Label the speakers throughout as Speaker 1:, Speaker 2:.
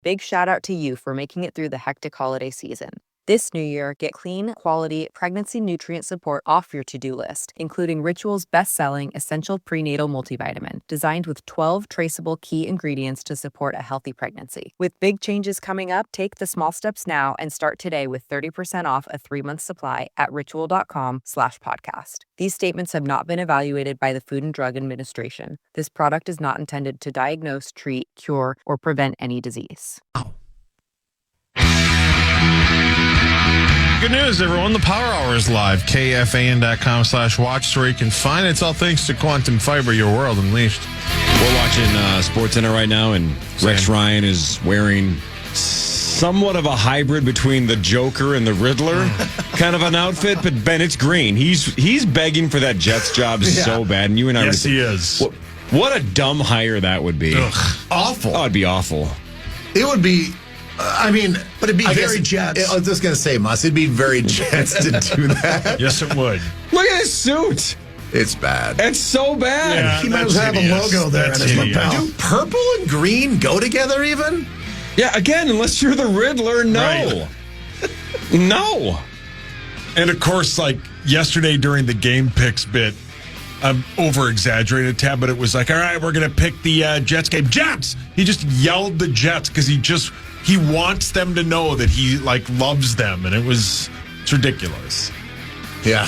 Speaker 1: Big shout out to you for making it through the hectic holiday season. This new year, get clean, quality, pregnancy nutrient support off your to-do list, including Ritual's best-selling Essential Prenatal Multivitamin, designed with 12 traceable key ingredients to support a healthy pregnancy. With big changes coming up, take the small steps now and start today with 30% off a 3-month supply at ritual.com/podcast. These statements have not been evaluated by the Food and Drug Administration. This product is not intended to diagnose, treat, cure, or prevent any disease.
Speaker 2: Good news, everyone. The Power Hour is live. KFAN.com/watch, where you can find it. It's all thanks to Quantum Fiber, your world unleashed.
Speaker 3: We're watching SportsCenter right now, and Rex Ryan is wearing somewhat of a hybrid between the Joker and the Riddler kind of an outfit, but Ben, it's green. He's begging for that Jets job so bad, and you and I
Speaker 2: yes, he is.
Speaker 3: What a dumb hire that would be.
Speaker 2: Ugh.
Speaker 4: Awful.
Speaker 3: Oh, it'd be awful.
Speaker 4: It would be...
Speaker 5: but it'd be very Jets.
Speaker 4: I was just going to say, it'd be very Jets to do that.
Speaker 2: Yes, it would.
Speaker 3: Look at his suit.
Speaker 4: It's bad.
Speaker 3: It's so bad.
Speaker 2: Yeah,
Speaker 5: he might as well have a logo there on his lapel.
Speaker 4: Do purple and green go together even?
Speaker 3: Yeah, again, unless you're the Riddler, no.
Speaker 2: Right.
Speaker 3: No.
Speaker 2: And, of course, like yesterday during the game picks bit, I'm over-exaggerating a tad, but it was like, all right, we're going to pick the Jets game. Jets! He just yelled the Jets because he wants them to know that he, loves them. And it's ridiculous.
Speaker 4: Yeah.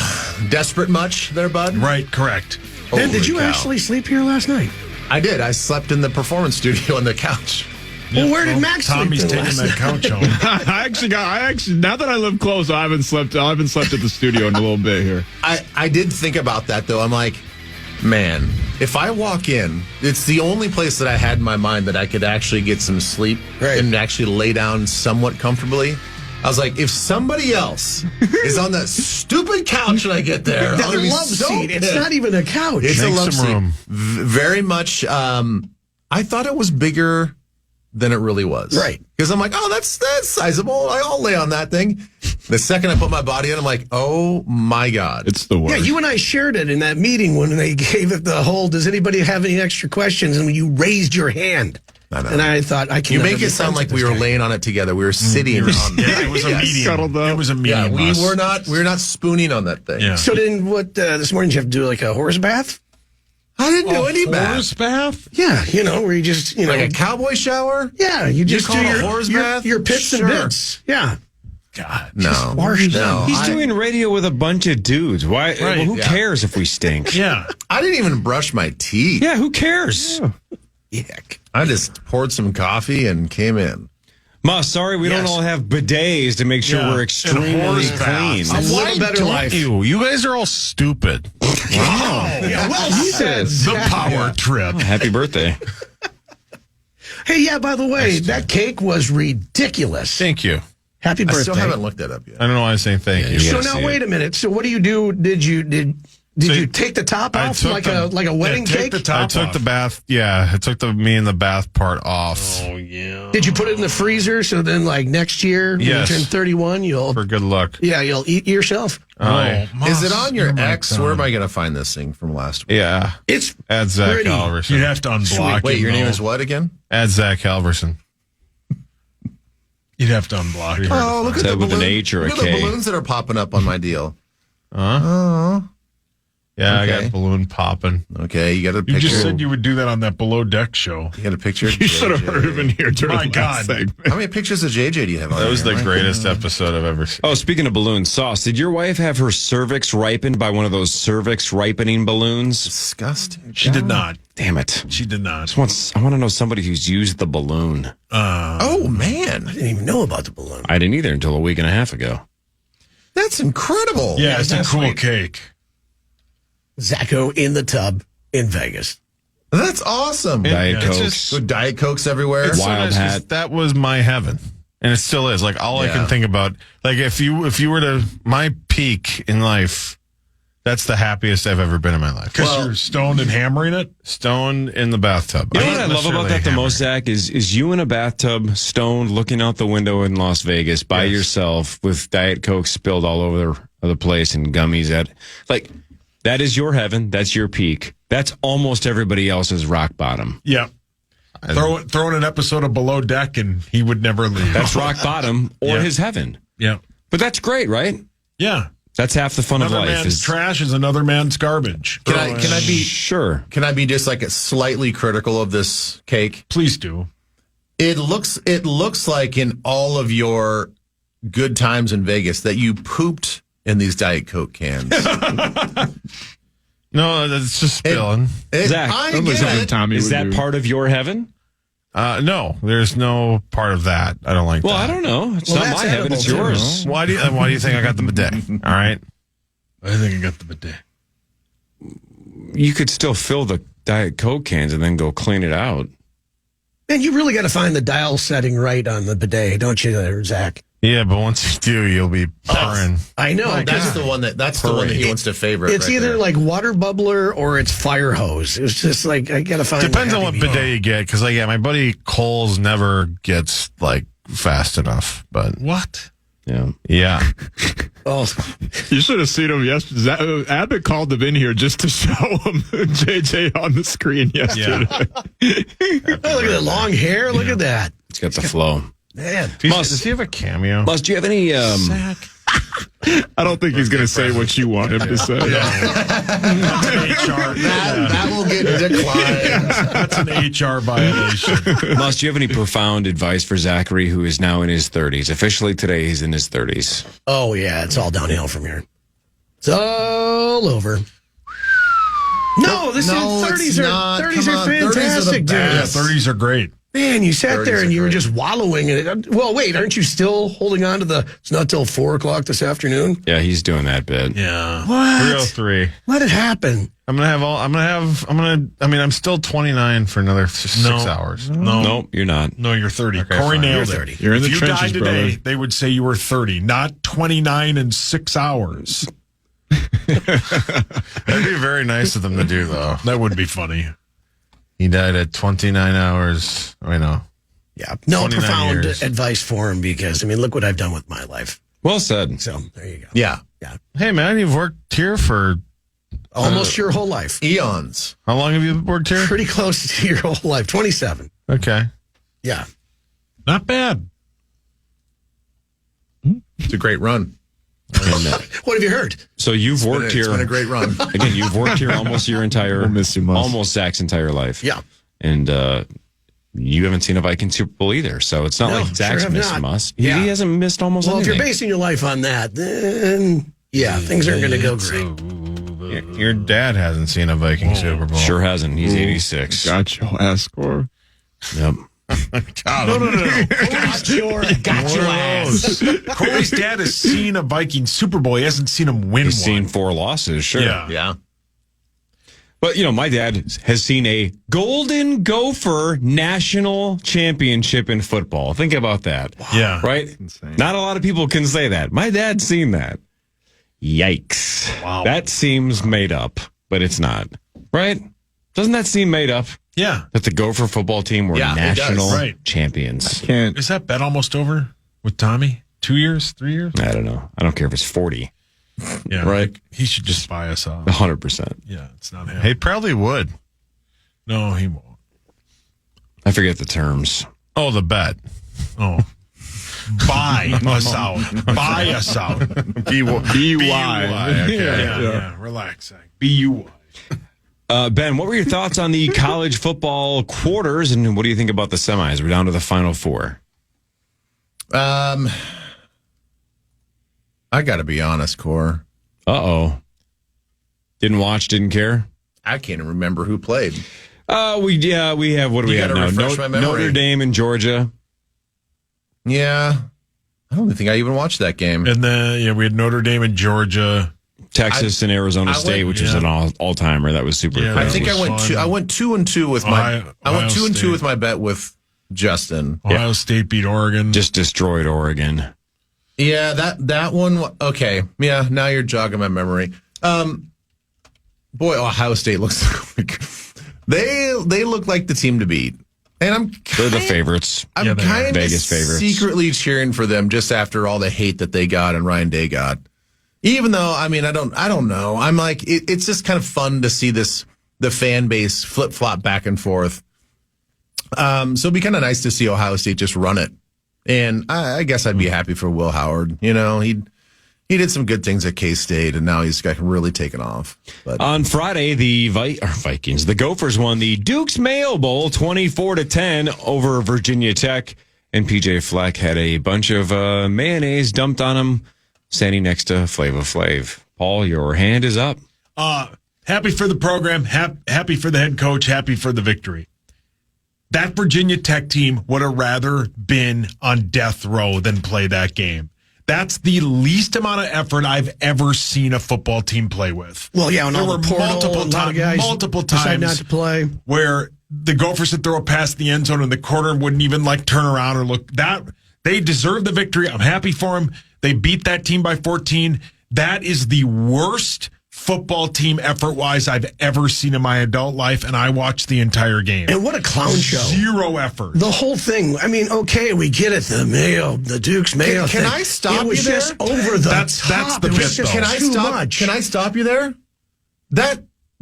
Speaker 4: Desperate much there, bud?
Speaker 2: Right, correct.
Speaker 5: Ben, did you actually sleep here last night?
Speaker 4: I did. I slept in the performance studio on the couch.
Speaker 5: Well, where did Max
Speaker 2: Tommy's
Speaker 5: sleep
Speaker 2: taking that couch home.
Speaker 6: I actually now that I live close, I haven't slept at the studio in a little bit here.
Speaker 4: I did think about that, though. I'm like, man, if I walk in, it's the only place that I had in my mind that I could actually get some sleep and actually lay down somewhat comfortably. I was like, if somebody else is on that stupid couch when I get there,
Speaker 5: that love seat. It's not even a couch.
Speaker 4: It's
Speaker 2: Make
Speaker 4: a love
Speaker 2: some
Speaker 4: seat.
Speaker 2: room.
Speaker 4: Very much. I thought it was bigger than it really was.
Speaker 5: Right.
Speaker 4: Because I'm like, oh, that's sizable. I'll lay on that thing. The second I put my body in, I'm like, oh, my God.
Speaker 6: It's the worst.
Speaker 5: Yeah, you and I shared it in that meeting when they gave it the whole, does anybody have any extra questions? And when you raised your hand.
Speaker 4: I know.
Speaker 5: And I thought, I can't.
Speaker 4: You make it sound like we were laying on it together. We were sitting on it.
Speaker 2: Yeah, it was a medium. It was a medium.
Speaker 4: Yeah, we were not spooning on that thing.
Speaker 2: Yeah.
Speaker 5: So then this morning did you have to do like a horse bath?
Speaker 4: I didn't do any
Speaker 2: Horse bath?
Speaker 5: Yeah, where you just,
Speaker 4: like a cowboy shower?
Speaker 5: Yeah, you just
Speaker 4: call
Speaker 5: do
Speaker 4: it a horse bath?
Speaker 5: your pits
Speaker 4: Sure.
Speaker 5: and bits. Yeah.
Speaker 4: God, no.
Speaker 5: Wash
Speaker 4: no.
Speaker 3: He's doing radio with a bunch of dudes. Why?
Speaker 2: Right,
Speaker 3: Well, who cares if we stink?
Speaker 2: Yeah.
Speaker 4: I didn't even brush my teeth.
Speaker 3: Yeah, who cares?
Speaker 4: Yuck. I just poured some coffee and came in.
Speaker 3: Ma, sorry, we don't all have bidets to make sure we're extremely
Speaker 2: horse
Speaker 3: clean.
Speaker 2: baths.
Speaker 5: Live a better life.
Speaker 2: You guys are all stupid.
Speaker 3: Wow.
Speaker 5: Yeah, well said.
Speaker 2: The power trip.
Speaker 3: Happy birthday.
Speaker 5: Hey, yeah, by the way, that cake was ridiculous.
Speaker 2: Thank you.
Speaker 5: Happy
Speaker 4: I
Speaker 5: birthday.
Speaker 4: still haven't looked that up yet.
Speaker 2: I don't know why I'm saying thank you.
Speaker 5: So now, wait a minute. So what do you do? Did you take the top off like a wedding cake?
Speaker 2: I took the bath. Yeah, I took me and the bath part off.
Speaker 6: Oh, yeah.
Speaker 5: Did you put it in the freezer so then like next year when
Speaker 2: Yes.
Speaker 5: you turn 31 you'll
Speaker 2: For good luck.
Speaker 5: you'll eat yourself?
Speaker 4: Is it on your X? Where am I going to find this thing from last week?
Speaker 2: Yeah.
Speaker 5: It's
Speaker 2: Add Zach
Speaker 5: pretty.
Speaker 2: Halverson.
Speaker 6: You'd have to unblock
Speaker 4: Wait,
Speaker 6: it.
Speaker 4: your name
Speaker 6: though.
Speaker 4: is what again?
Speaker 2: Add Zach Halverson.
Speaker 6: You'd have to unblock it.
Speaker 4: Oh, look at
Speaker 3: Is that
Speaker 4: the
Speaker 3: with an
Speaker 4: balloon-
Speaker 3: H or a
Speaker 4: look at
Speaker 3: K?
Speaker 4: the balloons that are popping up on my deal.
Speaker 2: Yeah, I
Speaker 4: Okay.
Speaker 2: got balloon popping.
Speaker 4: Okay, you got a
Speaker 6: You
Speaker 4: picture.
Speaker 6: just said you would do that on that Below Deck show.
Speaker 4: You got a picture. Of
Speaker 6: You should have
Speaker 4: JJ.
Speaker 6: heard him in here during
Speaker 2: My
Speaker 6: the last
Speaker 2: God.
Speaker 6: segment.
Speaker 4: How many pictures of JJ do you have on
Speaker 2: That was
Speaker 4: there,
Speaker 2: the
Speaker 4: Mike?
Speaker 2: greatest episode I've ever seen.
Speaker 3: Oh, speaking of balloons, Sauce, did your wife have her cervix ripened by one of those cervix ripening balloons?
Speaker 4: Disgusting.
Speaker 6: She did not.
Speaker 3: Damn it.
Speaker 6: She did not.
Speaker 3: I want to know somebody who's used the balloon.
Speaker 4: Oh, man.
Speaker 5: I didn't even know about the balloon.
Speaker 3: I didn't either until a week and a half ago.
Speaker 4: That's incredible.
Speaker 6: Yeah, it's a
Speaker 5: that's
Speaker 6: cool
Speaker 5: sweet.
Speaker 6: cake.
Speaker 5: Zacco in the tub in Vegas.
Speaker 4: That's awesome.
Speaker 3: Diet
Speaker 2: it's
Speaker 3: Cokes.
Speaker 2: just-
Speaker 4: So Diet Cokes everywhere.
Speaker 2: It's so
Speaker 3: Wild
Speaker 2: nice 'cause
Speaker 3: hat.
Speaker 2: That was my heaven. And it still is. Like all I
Speaker 4: Yeah.
Speaker 2: can think about, like if you were to my peak in life, that's the happiest I've ever been in my life.
Speaker 6: Because you're stoned and hammering it.
Speaker 2: Stoned in the bathtub.
Speaker 3: You know
Speaker 2: I'm
Speaker 3: what I
Speaker 2: not
Speaker 3: love about that the
Speaker 2: necessarily
Speaker 3: most, Zach, is you in a bathtub, stoned, looking out the window in Las Vegas by yourself with Diet Coke spilled all over the place and gummies that is your heaven. That's your peak. That's almost everybody else's rock bottom.
Speaker 6: Yeah.
Speaker 2: Throw in an episode of Below Deck, and he would never leave.
Speaker 3: That's rock bottom or his heaven.
Speaker 2: Yeah.
Speaker 3: But that's great, right?
Speaker 2: Yeah.
Speaker 3: That's half the fun
Speaker 2: Another
Speaker 3: of life.
Speaker 2: man's trash is another man's garbage.
Speaker 4: Can I be
Speaker 3: Sure.
Speaker 4: Can I be just like slightly critical of this cake?
Speaker 2: Please do.
Speaker 4: It looks like in all of your good times in Vegas that you pooped in these Diet Coke cans.
Speaker 7: No, that's just spilling.
Speaker 3: Zach,
Speaker 4: I
Speaker 6: That was
Speaker 4: get
Speaker 6: something
Speaker 4: it.
Speaker 6: Tommy
Speaker 3: Is
Speaker 6: would
Speaker 3: that
Speaker 6: do.
Speaker 3: part of your heaven?
Speaker 7: No, there's no part of that. I don't like
Speaker 3: Well,
Speaker 7: that.
Speaker 3: I don't know. It's
Speaker 5: Well,
Speaker 3: not
Speaker 5: that's
Speaker 3: my heaven. It's
Speaker 5: edible, too,
Speaker 3: yours.
Speaker 7: Why do you think I got the bidet? All right.
Speaker 2: I think I got the bidet.
Speaker 3: You could still fill the Diet Coke cans and then go clean it out.
Speaker 5: Man, you really got to find the dial setting right on the bidet, don't you, there, Zach?
Speaker 7: Yeah, but once you do, you'll be purring.
Speaker 5: I know.
Speaker 4: That's the one that he wants to favorite.
Speaker 5: It's
Speaker 4: right
Speaker 5: either
Speaker 4: there.
Speaker 5: like water bubbler or it's fire hose. It's just like I gotta find.
Speaker 7: Depends
Speaker 5: the
Speaker 7: on what
Speaker 5: happy
Speaker 7: bidet you get, because my buddy Cole's never gets fast enough. But
Speaker 2: What?
Speaker 3: Yeah.
Speaker 7: yeah,
Speaker 5: Oh,
Speaker 6: You should have seen him yesterday. Abbott called him in here just to show him JJ on the screen yesterday.
Speaker 5: oh, look at that long hair. Look at that,
Speaker 3: It's got the flow.
Speaker 5: man.
Speaker 7: does he have a cameo?
Speaker 3: Mus, do you have any...
Speaker 2: Zach.
Speaker 6: I don't think he's going to say what you want him to say.
Speaker 4: that will get declined.
Speaker 2: That's an HR violation.
Speaker 3: Mus, do you have any profound advice for Zachary, who is now in his 30s? Officially today, he's in his 30s.
Speaker 5: Oh yeah, it's all downhill from here. It's all over. No, this
Speaker 4: No,
Speaker 5: is 30s
Speaker 4: it's
Speaker 5: are
Speaker 4: not.
Speaker 5: 30s
Speaker 4: Come
Speaker 5: are
Speaker 4: on, 30s are the
Speaker 5: fantastic, dude.
Speaker 2: Yeah,
Speaker 4: best.
Speaker 2: 30s are great.
Speaker 5: Man, you sat
Speaker 4: 30s
Speaker 5: there and
Speaker 4: are
Speaker 5: you were
Speaker 4: great.
Speaker 5: just wallowing in it. Well, wait, aren't you still holding on to the? It's not till 4:00 this afternoon.
Speaker 3: Yeah, he's doing that bit.
Speaker 2: Yeah.
Speaker 5: What?
Speaker 7: 303.
Speaker 5: Let it happen.
Speaker 7: I'm still 29 for another 6 hours.
Speaker 2: No.
Speaker 3: Nope, you're not.
Speaker 2: No, you're 30.
Speaker 7: Okay,
Speaker 2: Corey
Speaker 7: fine.
Speaker 2: nailed
Speaker 5: You're
Speaker 2: it.
Speaker 5: 30.
Speaker 6: You're in the
Speaker 2: if you
Speaker 6: trenches,
Speaker 2: died today,
Speaker 6: brother.
Speaker 2: they would say you were 30, not 29 and 6 hours.
Speaker 7: That'd be very nice of them to do, though.
Speaker 2: That would be funny.
Speaker 7: He died at 29 hours. I know.
Speaker 5: Yeah, no
Speaker 7: 29
Speaker 5: profound
Speaker 7: years.
Speaker 5: advice for him because look what I've done with my life.
Speaker 3: Well said.
Speaker 5: So there you go.
Speaker 4: Yeah,
Speaker 7: Hey, man, you've worked here for
Speaker 5: Almost your whole life.
Speaker 4: eons.
Speaker 7: how long have you worked here?
Speaker 5: Pretty close to your whole life. 27.
Speaker 7: Okay.
Speaker 5: Yeah.
Speaker 2: Not bad.
Speaker 4: It's a great run.
Speaker 3: And,
Speaker 5: What have you heard?
Speaker 3: so you've worked
Speaker 4: It's
Speaker 3: here.
Speaker 4: been a great run.
Speaker 3: Again, you've worked here almost your entire,
Speaker 6: We'll miss you, Mus.
Speaker 3: almost Zach's entire life.
Speaker 5: Yeah.
Speaker 3: And you haven't seen a Viking Super Bowl either. So it's not
Speaker 5: No,
Speaker 3: like Zach's
Speaker 5: sure have
Speaker 3: missed
Speaker 5: not.
Speaker 3: Mus.
Speaker 5: Yeah.
Speaker 3: He hasn't missed almost
Speaker 5: Well, if
Speaker 3: anything.
Speaker 5: you're basing your life on that, then yeah, things aren't going to go great.
Speaker 7: Your dad hasn't seen a Viking Super Bowl.
Speaker 3: Sure hasn't. He's 86.
Speaker 6: Got your ass score.
Speaker 3: Yep.
Speaker 2: No.
Speaker 5: Got your ass.
Speaker 2: Corey's dad has seen a Viking Super Bowl. He hasn't seen him win
Speaker 3: He's seen
Speaker 2: one.
Speaker 3: 4 losses, sure.
Speaker 2: Yeah.
Speaker 4: Yeah.
Speaker 3: But, my dad has seen a Golden Gopher national championship in football. Think about that.
Speaker 2: Yeah.
Speaker 3: Right?
Speaker 6: insane.
Speaker 3: Not a lot of people can say that. My dad's seen that. Yikes.
Speaker 2: Wow.
Speaker 3: That seems made up, but it's not. Right? Doesn't that seem made up?
Speaker 2: Yeah.
Speaker 3: That the Gopher football team were
Speaker 4: Yeah, it does.
Speaker 3: national
Speaker 2: Right.
Speaker 3: champions.
Speaker 6: Can't.
Speaker 2: Is that bet almost over with Tommy? 2 years? 3 years?
Speaker 3: I don't know. I don't care if it's 40.
Speaker 2: Yeah.
Speaker 3: Right.
Speaker 2: He should just buy us out.
Speaker 3: 100%.
Speaker 2: Yeah, it's not him.
Speaker 7: He probably would.
Speaker 2: No, he won't.
Speaker 3: I forget the terms.
Speaker 7: Oh, the bet.
Speaker 2: Oh. Buy us out. Buy us out.
Speaker 6: BY.
Speaker 7: Okay.
Speaker 2: Yeah. Relax, Zach. B-U-Y.
Speaker 3: Ben, what were your thoughts on the college football quarters, and what do you think about the semis? We're down to the Final Four.
Speaker 4: I got to be honest, Core.
Speaker 3: Uh-oh. Didn't watch, didn't care?
Speaker 4: I can't even remember who played.
Speaker 3: We have, what do we
Speaker 4: You
Speaker 3: have
Speaker 4: gotta
Speaker 3: now?
Speaker 4: refresh my memory.
Speaker 3: Notre Dame and Georgia.
Speaker 4: Yeah. I don't think I even watched that game.
Speaker 2: And then, we had Notre Dame and Georgia.
Speaker 3: Texas and Arizona
Speaker 4: I
Speaker 3: State,
Speaker 4: went-
Speaker 3: which was an all-timer. That was super
Speaker 2: Yeah,
Speaker 3: crazy.
Speaker 4: I think I went 2-2 with
Speaker 2: Ohio State.
Speaker 4: with my bet with Justin.
Speaker 2: Ohio State beat Oregon.
Speaker 3: Just destroyed Oregon.
Speaker 4: Yeah, that one. Okay, yeah. Now you're jogging my memory. Boy, Ohio State looks like they look like the team to beat, and
Speaker 3: They're the favorites.
Speaker 4: I'm
Speaker 2: Yeah, they are.
Speaker 4: kind of
Speaker 3: Vegas favorites.
Speaker 4: secretly cheering for them just after all the hate that they got and Ryan Day got. Even though, I don't know. I'm like, it's just kind of fun to see the fan base flip flop back and forth. So it'd be kind of nice to see Ohio State just run it. And I guess I'd be happy for Will Howard. You know, he did some good things at K-State, and now he's got really taken off. But
Speaker 3: on Friday, the Vikings, the Gophers won the Duke's Mayo Bowl 24-10 over Virginia Tech, and PJ Fleck had a bunch of mayonnaise dumped on him, standing next to Flava Flav. Paul, your hand is up.
Speaker 2: Happy for the program, happy for the head coach, happy for the victory. That Virginia Tech team would have rather been on death row than play that game. That's the least amount of effort I've ever seen a football team play with.
Speaker 5: Well, yeah, and
Speaker 2: there
Speaker 5: all
Speaker 2: were
Speaker 5: the portal,
Speaker 2: multiple
Speaker 5: decide
Speaker 2: times
Speaker 5: not to play,
Speaker 2: where the Gophers would throw a pass in the end zone and the corner wouldn't even turn around or look. That they deserve the victory. I'm happy for them. They beat that team by 14. That is the worst football team effort-wise I've ever seen in my adult life, and I watched the entire game.
Speaker 5: And what a clown show.
Speaker 2: Zero effort.
Speaker 5: The whole thing. I mean, okay, we get it. The Duke's Mayo
Speaker 4: Can
Speaker 5: thing.
Speaker 4: I stop
Speaker 5: it was
Speaker 4: you there?
Speaker 5: just over the
Speaker 2: That's
Speaker 5: top.
Speaker 2: the
Speaker 5: It was
Speaker 2: bit,
Speaker 5: just
Speaker 2: though.
Speaker 5: too
Speaker 4: Can I stop you there?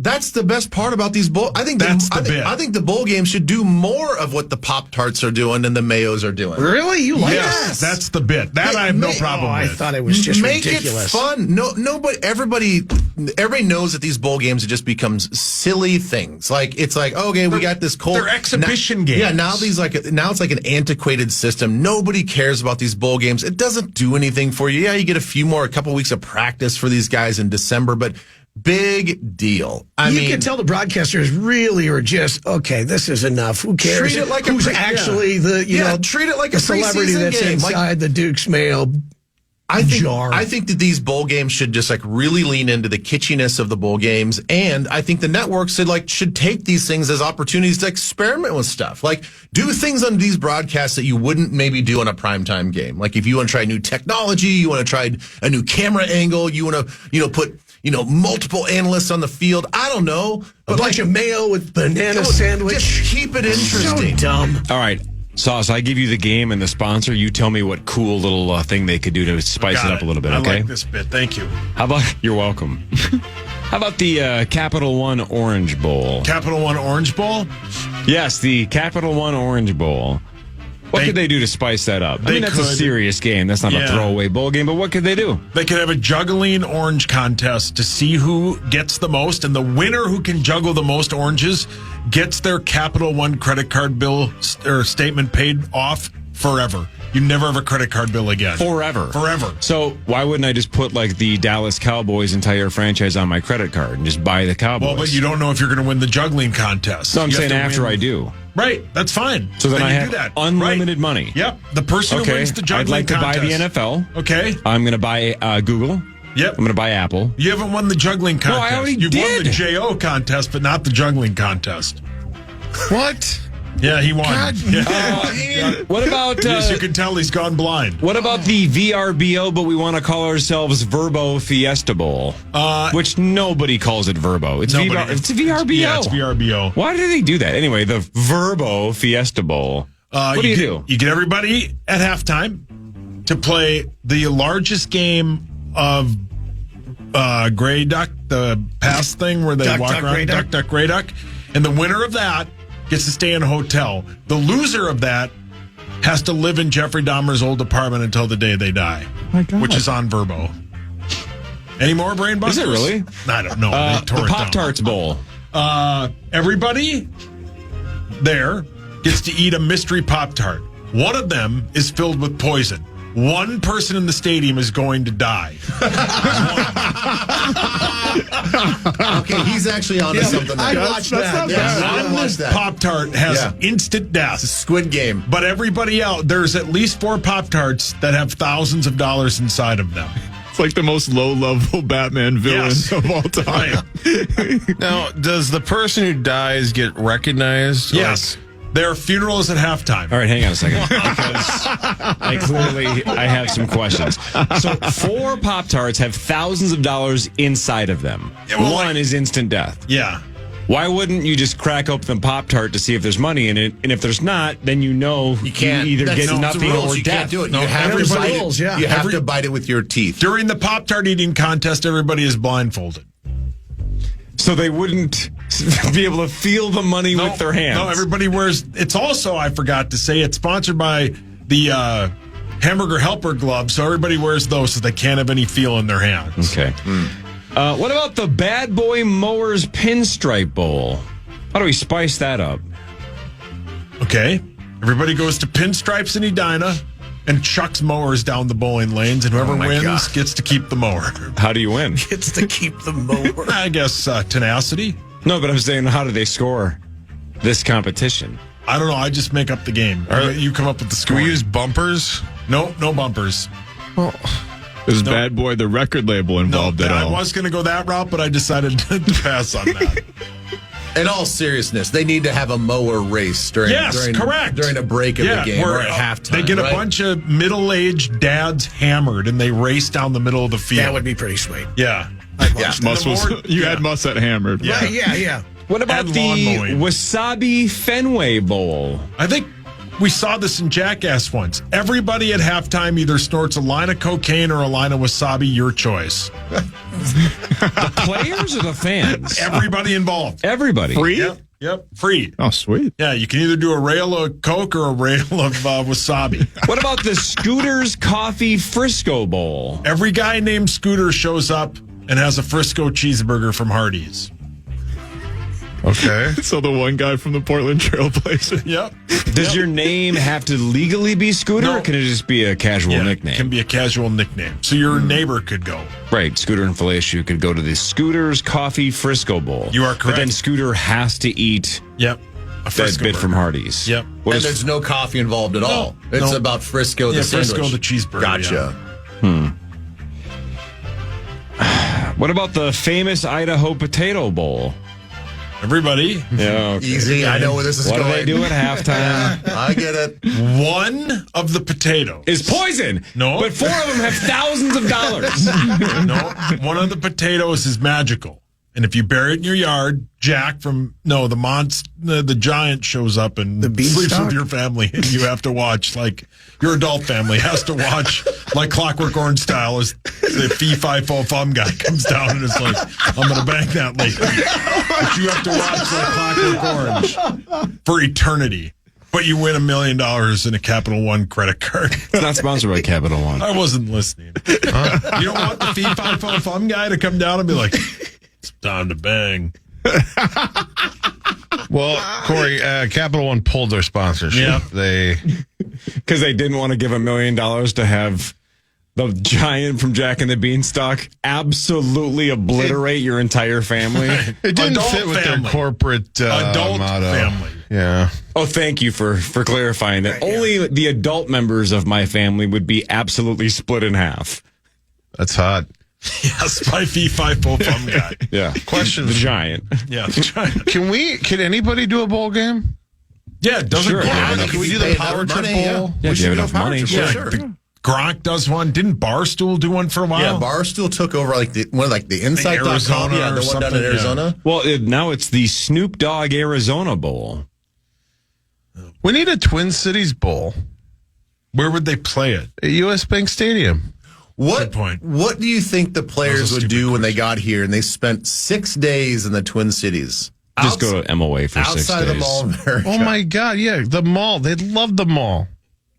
Speaker 4: That's the best part about these bowl. I think I think the bowl games should do more of what the Pop-Tarts are doing and the Mayos are doing.
Speaker 5: Really? You like
Speaker 2: Yes,
Speaker 5: that?
Speaker 2: that's the bit. That I have no problem
Speaker 5: I
Speaker 2: with.
Speaker 5: thought it was just
Speaker 4: Make
Speaker 5: ridiculous.
Speaker 4: it fun. Nobody, everybody knows that these bowl games, it just becomes silly things. It's like, okay, we got this cold.
Speaker 2: They're exhibition games.
Speaker 4: Yeah, now it's like an antiquated system. Nobody cares about these bowl games. It doesn't do anything for you. Yeah, you get a couple weeks of practice for these guys in December, but big deal. I mean,
Speaker 5: you can tell the broadcasters really are just, okay, this is enough. Who cares?
Speaker 4: Treat it like
Speaker 5: who's actually
Speaker 4: treat it like a
Speaker 5: celebrity
Speaker 4: preseason
Speaker 5: that's
Speaker 4: game.
Speaker 5: inside the Duke's Mayo jar.
Speaker 4: I think that these bowl games should just really lean into the kitschiness of the bowl games, and I think the networks should take these things as opportunities to experiment with stuff. Do things on these broadcasts that you wouldn't maybe do on a primetime game. Like if you want to try new technology, you want to try a new camera angle, you want to put multiple analysts on the field. I don't know,
Speaker 5: a bunch of mayo with banana sandwich.
Speaker 4: Just keep it interesting.
Speaker 5: So dumb.
Speaker 3: All right. Sauce, I give you the game and the sponsor. You tell me what cool little thing they could do to spice it up a little bit, okay?
Speaker 2: I like this bit. Thank you.
Speaker 3: How about, you're welcome. How about the Capital One Orange Bowl?
Speaker 2: Capital One Orange Bowl?
Speaker 3: Yes, the Capital One Orange Bowl. What could they do to spice that up? I mean, that's a serious game. That's not a throwaway bowl game, but what could they do?
Speaker 2: They could have a juggling orange contest to see who gets the most, and the winner who can juggle the most oranges gets their Capital One credit card bill or statement paid off forever. You never have a credit card bill again.
Speaker 3: Forever. So why wouldn't I just put the Dallas Cowboys entire franchise on my credit card and just buy the Cowboys?
Speaker 2: Well, but you don't know if you're going to win the juggling contest.
Speaker 3: So I'm saying after I do.
Speaker 2: Right, that's fine.
Speaker 3: So then I
Speaker 2: you
Speaker 3: have
Speaker 2: do that.
Speaker 3: unlimited money.
Speaker 2: Yep, the person who wins the juggling contest.
Speaker 3: I'd like to buy the NFL.
Speaker 2: Okay.
Speaker 3: I'm going to buy Google.
Speaker 2: Yep.
Speaker 3: I'm going to buy Apple.
Speaker 2: You haven't won the juggling contest.
Speaker 3: No, I already
Speaker 2: You've
Speaker 3: did.
Speaker 2: won the JO contest, but not the juggling contest.
Speaker 7: What?
Speaker 2: Yeah, he won.
Speaker 3: What about...
Speaker 2: As you can tell, he's gone blind.
Speaker 3: What about the VRBO, but we want to call ourselves Verbo Fiesta Bowl? Which nobody calls it Verbo. It's VRBO.
Speaker 2: Yeah, it's VRBO.
Speaker 3: Why do they do that? Anyway, the Verbo Fiesta Bowl. What do you do?
Speaker 2: You get everybody at halftime to play the largest game of Gray Duck, the pass thing where they walk around, Duck, Gray Duck. And the winner of that gets to stay in a hotel. The loser of that has to live in Jeffrey Dahmer's old apartment until the day they die, which is on Verbo. Any more brain busters?
Speaker 3: Is it really?
Speaker 2: I don't know. They tore
Speaker 3: the
Speaker 2: it down.
Speaker 3: Pop-Tarts Bowl.
Speaker 2: Everybody there gets to eat a mystery Pop-Tart. One of them is filled with poison. One person in the stadium is going to die.
Speaker 4: Okay, he's actually onto something.
Speaker 5: I watched that.
Speaker 2: One Pop-Tart has instant death.
Speaker 4: It's a Squid Game.
Speaker 2: But everybody else, there's at least 4 Pop-Tarts that have thousands of dollars inside of them.
Speaker 6: It's like the most low-level Batman villain of all time.
Speaker 7: Now, does the person who dies get recognized?
Speaker 2: Yes. Their funeral is at halftime.
Speaker 3: All right, hang on a second. Because I have some questions. So 4 Pop-Tarts have thousands of dollars inside of them. One is instant death.
Speaker 2: Yeah.
Speaker 3: Why wouldn't you just crack open the Pop-Tart to see if there's money in it? And if there's not, then you
Speaker 4: can't.
Speaker 3: either get nothing or
Speaker 4: you
Speaker 3: death.
Speaker 4: can't do it.
Speaker 2: No,
Speaker 4: you have to bite it.
Speaker 5: rules, yeah.
Speaker 4: You have to bite it with your teeth.
Speaker 2: During the Pop-Tart eating contest, everybody is blindfolded.
Speaker 3: so they wouldn't be able to feel the money with their hands.
Speaker 2: No, everybody wears. It's also, I forgot to say, it's sponsored by the Hamburger Helper gloves, so everybody wears those so they can't have any feel in their hands.
Speaker 3: Okay. What about the Bad Boy Mowers Pinstripe Bowl? How do we spice that up?
Speaker 2: Okay. Everybody goes to Pinstripes in Edina and chucks mowers down the bowling lanes, and whoever wins gets to keep the mower.
Speaker 3: How do you win?
Speaker 5: Gets to keep the mower.
Speaker 2: I guess tenacity.
Speaker 3: No, but I'm saying, how do they score this competition?
Speaker 2: I don't know. I just make up the game. You come up with the
Speaker 7: Do
Speaker 2: score.
Speaker 7: we use bumpers?
Speaker 2: No bumpers.
Speaker 6: Is Bad Boy the record label involved at all?
Speaker 2: I was going to go that route, but I decided to pass on that.
Speaker 4: In all seriousness, they need to have a mower race during
Speaker 2: correct.
Speaker 4: during a break of the game or at halftime.
Speaker 2: They get a bunch of middle-aged dads hammered, and they race down the middle of the field.
Speaker 5: That would be pretty sweet.
Speaker 2: Yeah.
Speaker 6: You had Musset hammered.
Speaker 2: Yeah.
Speaker 5: Right, yeah.
Speaker 3: What about
Speaker 2: And
Speaker 3: the
Speaker 2: lawn mowing.
Speaker 3: Wasabi Fenway Bowl?
Speaker 2: I think we saw this in Jackass once. Everybody at halftime either snorts a line of cocaine or a line of wasabi, your choice.
Speaker 3: The players or the fans?
Speaker 2: Everybody involved.
Speaker 3: Everybody.
Speaker 6: Free?
Speaker 2: Yep. Free.
Speaker 6: Oh, sweet.
Speaker 2: Yeah, you can either do a rail of Coke or a rail of wasabi.
Speaker 3: What about the Scooters Coffee Frisco Bowl?
Speaker 2: Every guy named Scooter shows up and has a Frisco cheeseburger from Hardee's.
Speaker 7: Okay.
Speaker 6: So the one guy from the Portland Trailblazers.
Speaker 2: Yep.
Speaker 3: Does your name have to legally be Scooter,
Speaker 2: No.
Speaker 3: or can it just be a casual nickname?
Speaker 2: It can be a casual nickname. So your neighbor could go.
Speaker 3: Right, Scooter and Fellatio could go to the Scooters Coffee Frisco Bowl.
Speaker 2: You are
Speaker 3: But
Speaker 2: correct.
Speaker 3: then Scooter has to eat
Speaker 2: Yep. A
Speaker 3: that
Speaker 2: Frisco
Speaker 3: bit
Speaker 2: burger.
Speaker 3: from Hardee's.
Speaker 2: Yep.
Speaker 3: What
Speaker 4: and
Speaker 3: is-
Speaker 4: there's no coffee involved at all. It's
Speaker 2: no.
Speaker 4: about Frisco, the sandwich.
Speaker 2: Frisco, the cheeseburger.
Speaker 4: Gotcha.
Speaker 3: what about the famous Idaho Potato Bowl?
Speaker 2: Everybody.
Speaker 3: Yeah, okay.
Speaker 4: Easy. I know where this is
Speaker 3: What do
Speaker 4: going.
Speaker 3: they do at halftime?
Speaker 4: I get it.
Speaker 2: One of the potatoes.
Speaker 3: Is poison.
Speaker 2: No.
Speaker 3: But 4 of them have thousands of dollars.
Speaker 2: No, one of the potatoes is magical. And if you bury it in your yard, Jack the giant shows up and sleeps
Speaker 5: beanstalk?
Speaker 2: with your family, and you have to watch, like, your adult family has to watch, like Clockwork Orange style, as the fee-fi-fo-fum guy comes down and is like, I'm going to bang that lady. But you have to watch, like, Clockwork Orange for eternity. But you win $1 million in a Capital One credit card.
Speaker 3: It's not sponsored by Capital One.
Speaker 2: I wasn't listening. You don't want the fee-fi-fo-fum guy to come down and be like, it's time to bang.
Speaker 7: Well, Corey, Capital One pulled their sponsorship.
Speaker 2: Yeah.
Speaker 3: Because they didn't want to give $1 million to have the giant from Jack and the Beanstalk absolutely obliterate your entire family.
Speaker 7: It didn't
Speaker 2: Adult
Speaker 7: fit with
Speaker 2: family.
Speaker 7: their corporate
Speaker 2: Adult
Speaker 7: motto.
Speaker 2: family.
Speaker 7: Yeah.
Speaker 3: Oh, thank you for clarifying that. Only the adult members of my family would be absolutely split in half.
Speaker 7: That's hot.
Speaker 2: Yes, my fee-fi-fo-fum guy.
Speaker 3: Yeah.
Speaker 7: Question.
Speaker 3: The giant.
Speaker 2: Yeah, the giant.
Speaker 7: Can anybody do a bowl game?
Speaker 2: Yeah, it doesn't
Speaker 3: Sure.
Speaker 2: Gronk?
Speaker 7: Can we do the
Speaker 4: pay
Speaker 7: Power
Speaker 4: enough
Speaker 7: Trip
Speaker 4: money, yeah.
Speaker 7: Bowl?
Speaker 3: Yeah, if you have enough money.
Speaker 2: Yeah,
Speaker 3: Sure.
Speaker 2: Gronk does one. Didn't Barstool do one for a while?
Speaker 4: Yeah, Barstool took over the Inside.com.
Speaker 2: Arizona
Speaker 4: Yeah, the
Speaker 2: or
Speaker 4: one down in
Speaker 2: something,
Speaker 4: Arizona.
Speaker 3: Well, now it's the Snoop Dogg Arizona Bowl.
Speaker 7: We need a Twin Cities Bowl
Speaker 2: Where would they play it?
Speaker 7: at U.S. Bank Stadium.
Speaker 4: What
Speaker 2: Good point.
Speaker 4: What do you think the players
Speaker 2: That was a
Speaker 4: would
Speaker 2: stupid
Speaker 4: do when they got here and they spent 6 days in the Twin Cities?
Speaker 3: Just go to MOA for 6 days.
Speaker 4: Outside of the Mall of America.
Speaker 7: Oh, my God. Yeah, the mall. They love the mall.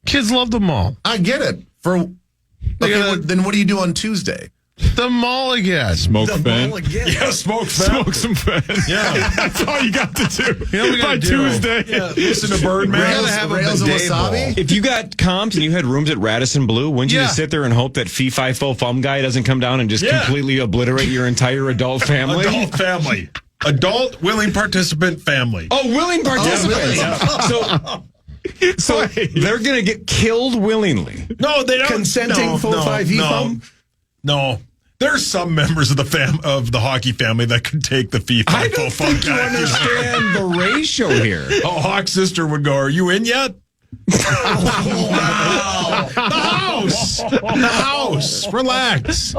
Speaker 7: Kids love the mall.
Speaker 4: I get it. Then what do you do on Tuesday?
Speaker 7: The mall again.
Speaker 6: Smoke fan.
Speaker 2: Yeah, smoke
Speaker 6: Smoke some fan.
Speaker 2: Yeah.
Speaker 6: That's all you got to do.
Speaker 7: You know what we
Speaker 6: By
Speaker 7: gotta do?
Speaker 6: Tuesday.
Speaker 2: Yeah, listen to Birdman.
Speaker 7: gotta have a
Speaker 4: Rails and
Speaker 7: bidet
Speaker 4: wasabi?
Speaker 7: bowl.
Speaker 3: If you got comped and you had rooms at Radisson Blue, wouldn't you
Speaker 7: Yeah.
Speaker 3: just sit there and hope that fee-fi-fo-fum guy doesn't come down and just
Speaker 2: Yeah.
Speaker 3: completely obliterate your entire adult family?
Speaker 2: Adult family. Adult willing participant family.
Speaker 3: Oh, willing participants. So they're going to get killed willingly.
Speaker 2: No, they don't.
Speaker 5: Consenting full five
Speaker 2: no. No. There's some members of the hockey family that could take the
Speaker 3: I don't
Speaker 2: fee-fi-fo-fum
Speaker 3: think you
Speaker 2: guy.
Speaker 3: understand the ratio here.
Speaker 2: Oh, Hawk's sister would go, are you in yet? Wow. The house. Relax.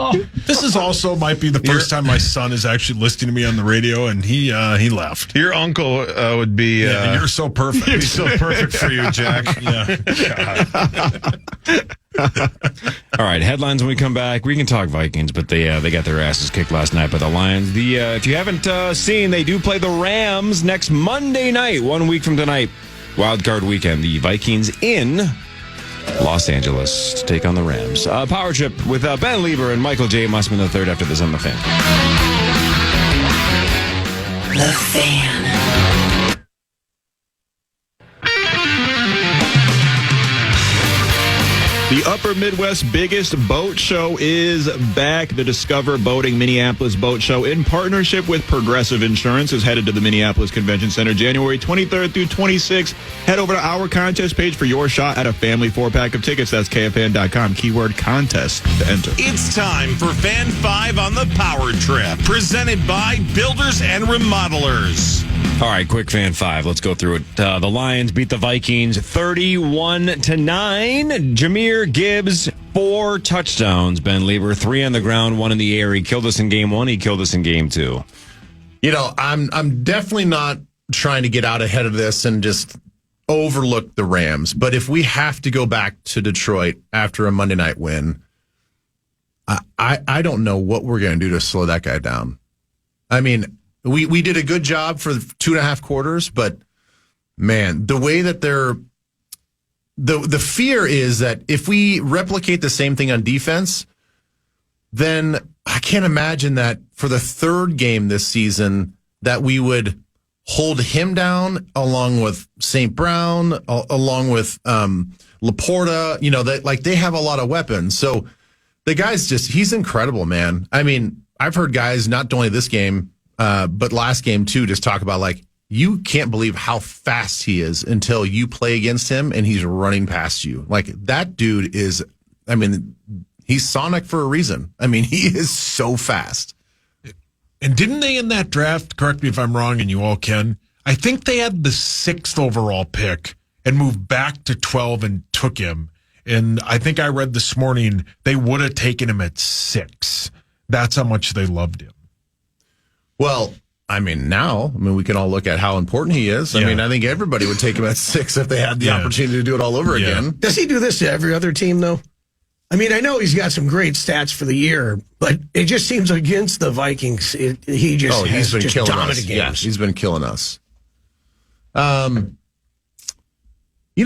Speaker 2: This is also might be the first time my son is actually listening to me on the radio, and he left.
Speaker 7: Your uncle would be.
Speaker 2: Yeah, you're so perfect.
Speaker 7: He's so perfect for you, Jack.
Speaker 2: Yeah.
Speaker 3: All All right, headlines when we come back. We can talk Vikings, but they got their asses kicked last night by the Lions. If you haven't seen, they do play the Rams next Monday night, 1 week from tonight. Wild card weekend. The Vikings in Los Angeles to take on the Rams. Power Trip with Ben Lieber and Michael J. Mussman III after this on The Fan.
Speaker 8: The Fan.
Speaker 6: The Upper Midwest biggest boat show is back. The Discover Boating Minneapolis Boat Show in partnership with Progressive Insurance is headed to the Minneapolis Convention Center January 23rd through 26th. Head over to our contest page for your shot at a family 4-pack of tickets. That's KFAN.com. Keyword contest to enter.
Speaker 9: It's time for Fan 5 on the Power Trip, presented by Builders and Remodelers.
Speaker 3: All right, quick Fan 5. Let's go through it. The Lions beat the Vikings 31-9. Jahmyr Gibbs, 4 touchdowns. Ben Lieber, 3 on the ground, 1 in the air. He killed us in game 1. He killed us in game 2.
Speaker 4: You know, I'm definitely not trying to get out ahead of this and just overlook the Rams. But if we have to go back to Detroit after a Monday night win, I don't know what we're going to do to slow that guy down. I mean, we did a good job for 2.5 quarters, but man, the way that the fear is that if we replicate the same thing on defense, then I can't imagine that for the 3rd game this season that we would hold him down along with St. Brown, along with Laporta. You know, they have a lot of weapons. So the guy's he's incredible, man. I mean, I've heard guys not only this game, but last game too, just talk about you can't believe how fast he is until you play against him and he's running past you. That dude is, I mean, he's Sonic for a reason. I mean, he is so fast.
Speaker 2: And didn't they in that draft, correct me if I'm wrong and you all can, I think they had the 6th overall pick and moved back to 12 and took him. And I think I read this morning they would have taken him at 6. That's how much they loved him.
Speaker 4: Well, I mean, we can all look at how important he is. I mean, I think everybody would take him at 6 if they had the opportunity to do it all over again.
Speaker 5: Does he do this to every other team, though? I mean, I know he's got some great stats for the year, but it just seems against the Vikings, he's been killing dominant
Speaker 4: us.
Speaker 5: games.
Speaker 4: Yeah, he's been killing us.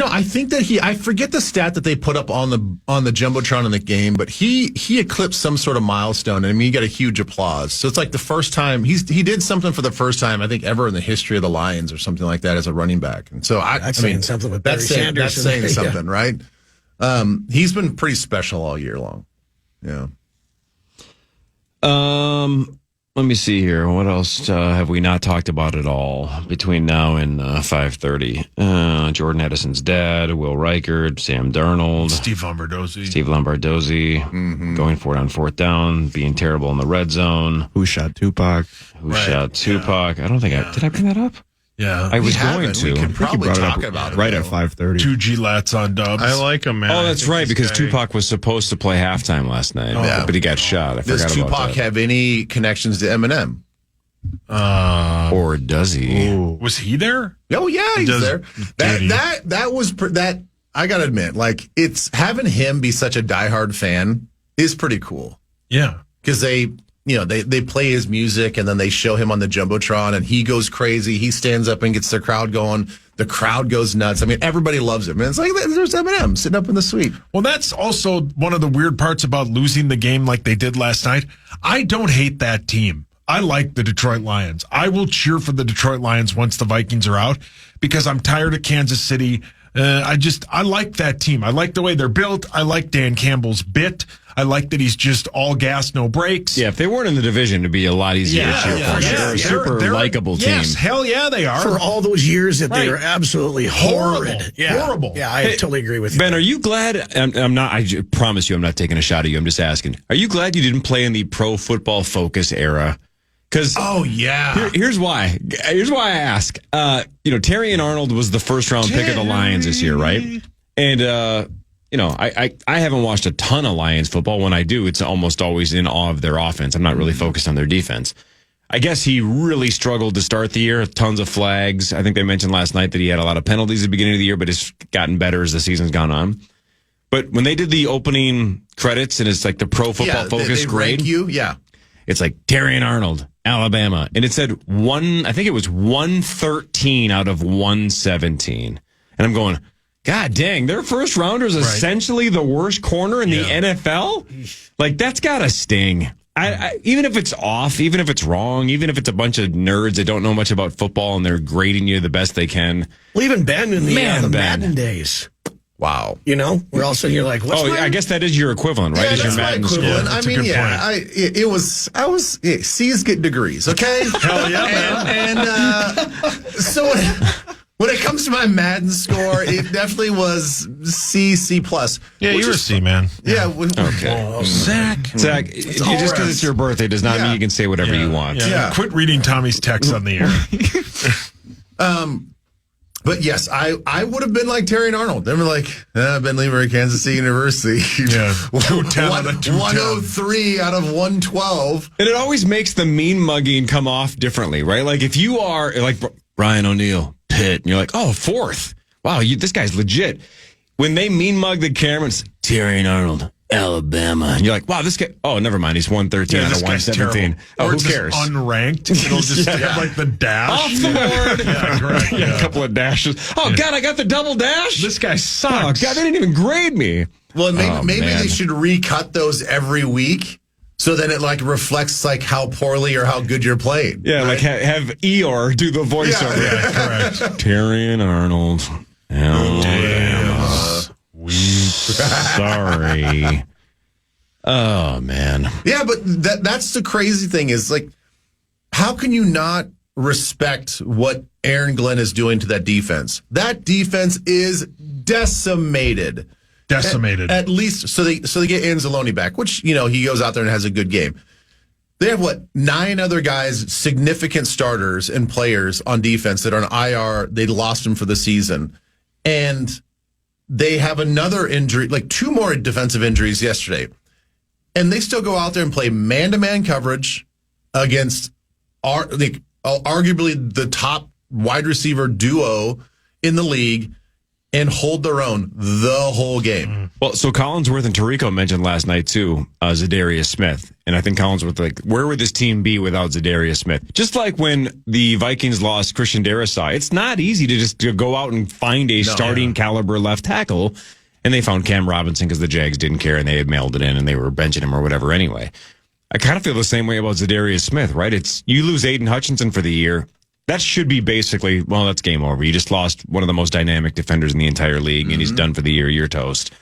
Speaker 4: I think that I forget the stat that they put up on the Jumbotron in the game, but he eclipsed some sort of milestone. I mean, he got a huge applause. So it's like the first time he did something for the first time, I think, ever in the history of the Lions or something like that as a running back. And so
Speaker 5: that's saying something with Barry Sanders.
Speaker 4: That's saying something, right? He's been pretty special all year long. Yeah.
Speaker 3: Let me see here. What else have we not talked about at all between now and 5:30? Jordan Edison's dad, Will Reichard, Sam Darnold,
Speaker 2: Steve
Speaker 3: Lombardozzi, going for it on 4th down, being terrible in the red zone.
Speaker 6: Who shot Tupac?
Speaker 3: Shot Tupac? I don't think did I bring that up?
Speaker 2: Yeah,
Speaker 3: I was going to.
Speaker 4: We could probably talk about it
Speaker 6: right at 5:30.
Speaker 2: 2 G-Lats on Dubs.
Speaker 7: I like him, man.
Speaker 3: Oh, that's right, because Tupac was supposed to play halftime last night, but he got shot. I forgot about that.
Speaker 4: Does Tupac have any connections to Eminem?
Speaker 3: Or does he?
Speaker 2: Ooh. Was he there?
Speaker 4: Oh yeah, he's there. That was I gotta admit, it's having him be such a diehard fan is pretty cool.
Speaker 2: Yeah,
Speaker 4: because they play his music and then they show him on the Jumbotron and he goes crazy. He stands up and gets the crowd going. The crowd goes nuts. I mean, everybody loves him. And it's like there's Eminem sitting up in the suite.
Speaker 2: Well, that's also one of the weird parts about losing the game like they did last night. I don't hate that team. I like the Detroit Lions. I will cheer for the Detroit Lions once the Vikings are out because I'm tired of Kansas City. I like that team. I like the way they're built. I like Dan Campbell's bit. I like that he's just all gas, no brakes.
Speaker 3: Yeah, if they weren't in the division, it'd be a lot easier to cheer for. They're a super likable team.
Speaker 2: Yes, hell yeah, they are.
Speaker 5: For all those years that they were absolutely horrid.
Speaker 2: Horrible.
Speaker 5: Yeah, I totally agree with you.
Speaker 3: Ben, are you glad? I'm not. I promise you, I'm not taking a shot at you. I'm just asking. Are you glad you didn't play in the Pro Football Focus era? Because here's why. Here's why I ask. Terry and Arnold was the first round pick of the Lions this year, right? And I haven't watched a ton of Lions football. When I do, it's almost always in awe of their offense. I'm not really focused on their defense. I guess he really struggled to start the year. Tons of flags. I think they mentioned last night that he had a lot of penalties at the beginning of the year, but it's gotten better as the season's gone on. But when they did the opening credits and it's like the Pro Football Focus
Speaker 4: they
Speaker 3: grade.
Speaker 4: rank you, yeah.
Speaker 3: It's like Terry and Arnold, Alabama. And it said I think it was 113 out of 117. And I'm going, God dang, their first rounder is essentially the worst corner in the NFL? Like, that's got to sting. I even if it's off, even if it's wrong, even if it's a bunch of nerds that don't know much about football and they're grading you the best they can.
Speaker 5: Well, even Ben in the
Speaker 3: Ben.
Speaker 5: Madden days.
Speaker 4: Wow.
Speaker 5: You know, where all of a sudden you're like, what's
Speaker 3: I guess that is your equivalent, right?
Speaker 4: Yeah,
Speaker 3: Is your
Speaker 4: that's my
Speaker 3: Madden
Speaker 4: equivalent.
Speaker 3: score.
Speaker 4: I mean, C's get degrees, okay?
Speaker 2: Hell yeah, man.
Speaker 4: And so when it comes to my Madden score, it definitely was C plus.
Speaker 7: Yeah, you were a C, man.
Speaker 4: Yeah.
Speaker 3: Okay.
Speaker 7: Zach.
Speaker 3: Zach, just because it's your birthday does not mean you can say whatever you want.
Speaker 2: Yeah. Quit reading Tommy's texts on the air.
Speaker 4: But yes, I would have been like Terry and Arnold. They were like, Ben Lever at Kansas State University.
Speaker 2: Yeah. 210 out of 210.
Speaker 4: 103 out of 112.
Speaker 3: And it always makes the mean mugging come off differently, right? Like if you are like Brian O'Neill, Pitt, and you're like, oh, fourth. Wow, this guy's legit. When they mean mug the camera, it's Terry and Arnold, Alabama. And you're like, wow, this guy, oh, never mind. He's 113 out of 117. Oh, who cares?
Speaker 2: Unranked. It'll just have like the dash.
Speaker 3: Off the board.
Speaker 2: Yeah, correct.
Speaker 3: A couple of dashes. Oh, God, I got the double dash.
Speaker 2: This guy
Speaker 3: Oh,
Speaker 2: sucks.
Speaker 3: God, they didn't even grade me.
Speaker 4: Well, maybe
Speaker 3: man.
Speaker 4: they should recut those every week. So then it like reflects like how poorly or how good you're playing.
Speaker 3: Yeah,
Speaker 4: right?
Speaker 3: like have Eeyore do the voiceover.
Speaker 2: Yeah, correct.
Speaker 3: Terry and Arnold. Alabama. Sorry. Oh, man.
Speaker 4: Yeah, but that's the crazy thing is like, how can you not respect what Aaron Glenn is doing to that defense? That defense is decimated. At least, so they get Anzalone back, which, he goes out there and has a good game. They have, 9 other guys, significant starters and players on defense that are on IR. They lost them for the season. And they have another injury, 2 more defensive injuries yesterday. And they still go out there and play man-to-man coverage against arguably the top wide receiver duo in the league and hold their own the whole game.
Speaker 3: Well, so Collinsworth and Tirico mentioned last night, too, Zadarius Smith. And I think Collinsworth, where would this team be without Zadarius Smith? Just like when the Vikings lost Christian Darrisaw, it's not easy to go out and find a starting caliber left tackle. And they found Cam Robinson because the Jags didn't care and they had mailed it in and they were benching him or whatever anyway. I kind of feel the same way about Zadarius Smith, right? It's you lose Aiden Hutchinson for the year. That should be basically, that's game over. You just lost one of the most dynamic defenders in the entire league, and he's done for the year. You're toast.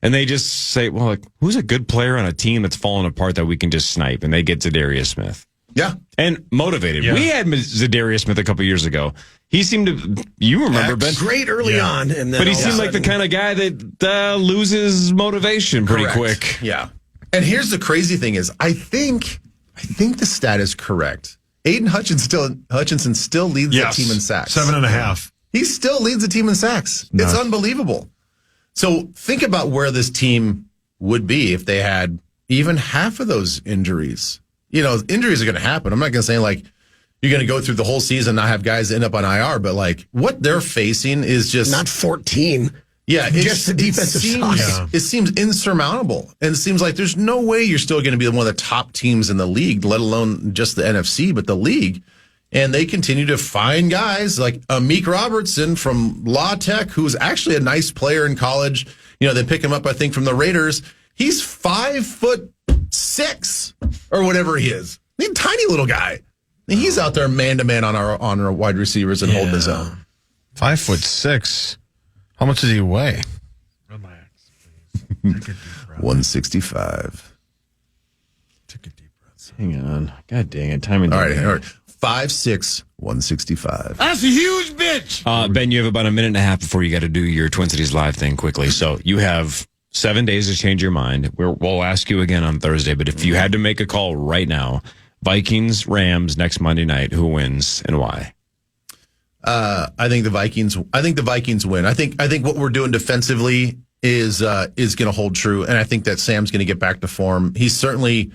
Speaker 3: And they just say, who's a good player on a team that's falling apart that we can just snipe? And they get Zadarius Smith.
Speaker 4: Yeah.
Speaker 3: And motivated. Yeah. We had Zadarius Smith a couple years ago. He seemed to, you remember, Ben?
Speaker 5: Great early on. And then
Speaker 3: but he seemed like the kind of guy that loses motivation pretty quick.
Speaker 4: Yeah. And here's the crazy thing is, I think the stat is correct. Aiden Hutchinson still leads the team in sacks.
Speaker 2: 7.5.
Speaker 4: He still leads the team in sacks. It's unbelievable. So think about where this team would be if they had even half of those injuries. Injuries are going to happen. I'm not going to say you're going to go through the whole season and not have guys end up on IR, but what they're facing is just
Speaker 5: not 14.
Speaker 4: Yeah,
Speaker 5: just the defensive side.
Speaker 4: It seems insurmountable. And it seems like there's no way you're still going to be one of the top teams in the league, let alone just the NFC, but the league. And they continue to find guys like Amik Robertson from La Tech, who's actually a nice player in college. They pick him up, I think, from the Raiders. He's 5'6" or whatever he is. He's a tiny little guy. And he's out there man-to-man on our wide receivers and holding his own.
Speaker 7: 5'6". How much does he weigh?
Speaker 2: Relax, please. Take a deep breath.
Speaker 4: 165.
Speaker 2: Take a deep breath.
Speaker 3: Hang on. God dang it. Timing.
Speaker 4: All right. 5'6", 165.
Speaker 9: That's a huge bitch.
Speaker 3: Ben, you have about a minute and a half before you got to do your Twin Cities Live thing quickly. So you have 7 days to change your mind. We'll ask you again on Thursday, but if you had to make a call right now, Vikings, Rams next Monday night, who wins and why?
Speaker 4: I think the Vikings win. I think what we're doing defensively is going to hold true, and I think that Sam's going to get back to form. He's going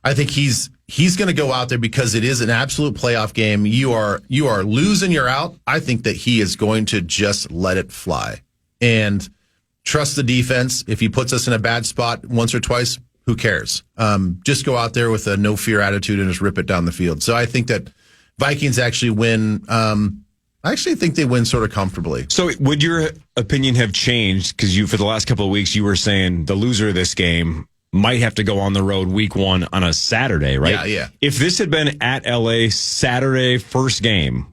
Speaker 4: to go out there because it is an absolute playoff game. You are losing, you're out. I think that he is going to just let it fly and trust the defense. If he puts us in a bad spot once or twice, who cares? Just go out there with a no fear attitude and just rip it down the field. So I think that Vikings actually win. I actually think they win sort of comfortably.
Speaker 3: So would your opinion have changed? Because for the last couple of weeks, you were saying the loser of this game might have to go on the road week 1 on a Saturday, right?
Speaker 4: Yeah.
Speaker 3: If this had been at LA Saturday first game,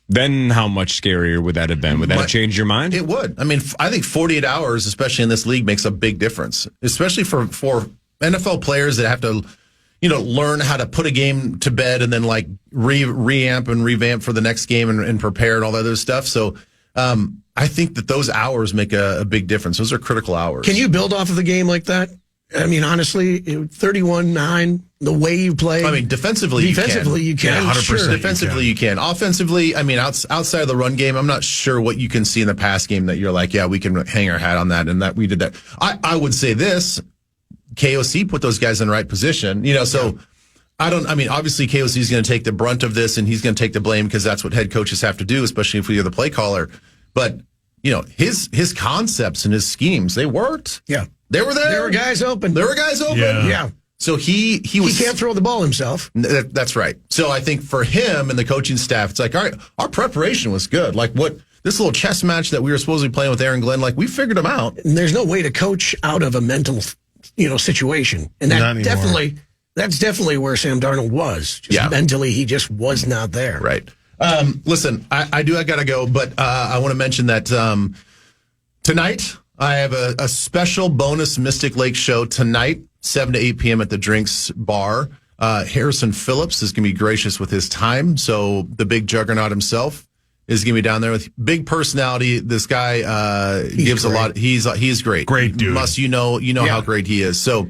Speaker 3: then how much scarier would that have been? Would that have changed your mind?
Speaker 4: It would. I mean, I think 48 hours, especially in this league, makes a big difference, especially for NFL players that have to, learn how to put a game to bed and then like reamp and revamp for the next game and prepare and all that other stuff. So I think that those hours make a big difference. Those are critical hours.
Speaker 5: Can you build off of the game like that? I mean, honestly, 31-9, the way you play.
Speaker 4: I mean, defensively you can.
Speaker 5: Yeah, 100%.
Speaker 4: Sure. Defensively you can. Offensively, I mean, outside of the run game, I'm not sure what you can see in the pass game that you're like, yeah, we can hang our hat on that and that we did that. I would say this, KOC put those guys in the right position, so obviously KOC is going to take the brunt of this and he's going to take the blame because that's what head coaches have to do, especially if you're the play caller. But, his concepts and his schemes, they worked.
Speaker 5: Yeah.
Speaker 4: They were there.
Speaker 5: There were guys open.
Speaker 4: Yeah. So he
Speaker 5: can't throw the ball himself.
Speaker 4: That's right. So I think for him and the coaching staff, it's like, all right, our preparation was good. Like this little chess match that we were supposedly playing with Aaron Glenn, like we figured him out.
Speaker 5: And there's no way to coach out of a mental, situation. And that's definitely where Sam Darnold was. Mentally, he just was not there.
Speaker 4: Right. Listen, I got to go, but I want to mention that tonight I have a special bonus Mystic Lake show tonight, 7 to 8 p.m. at the Drinks Bar. Harrison Phillips is going to be gracious with his time, so the big juggernaut himself is going to be down there with big personality. This guy gives great. A lot. He's great.
Speaker 2: Great dude.
Speaker 4: You know how great he is. So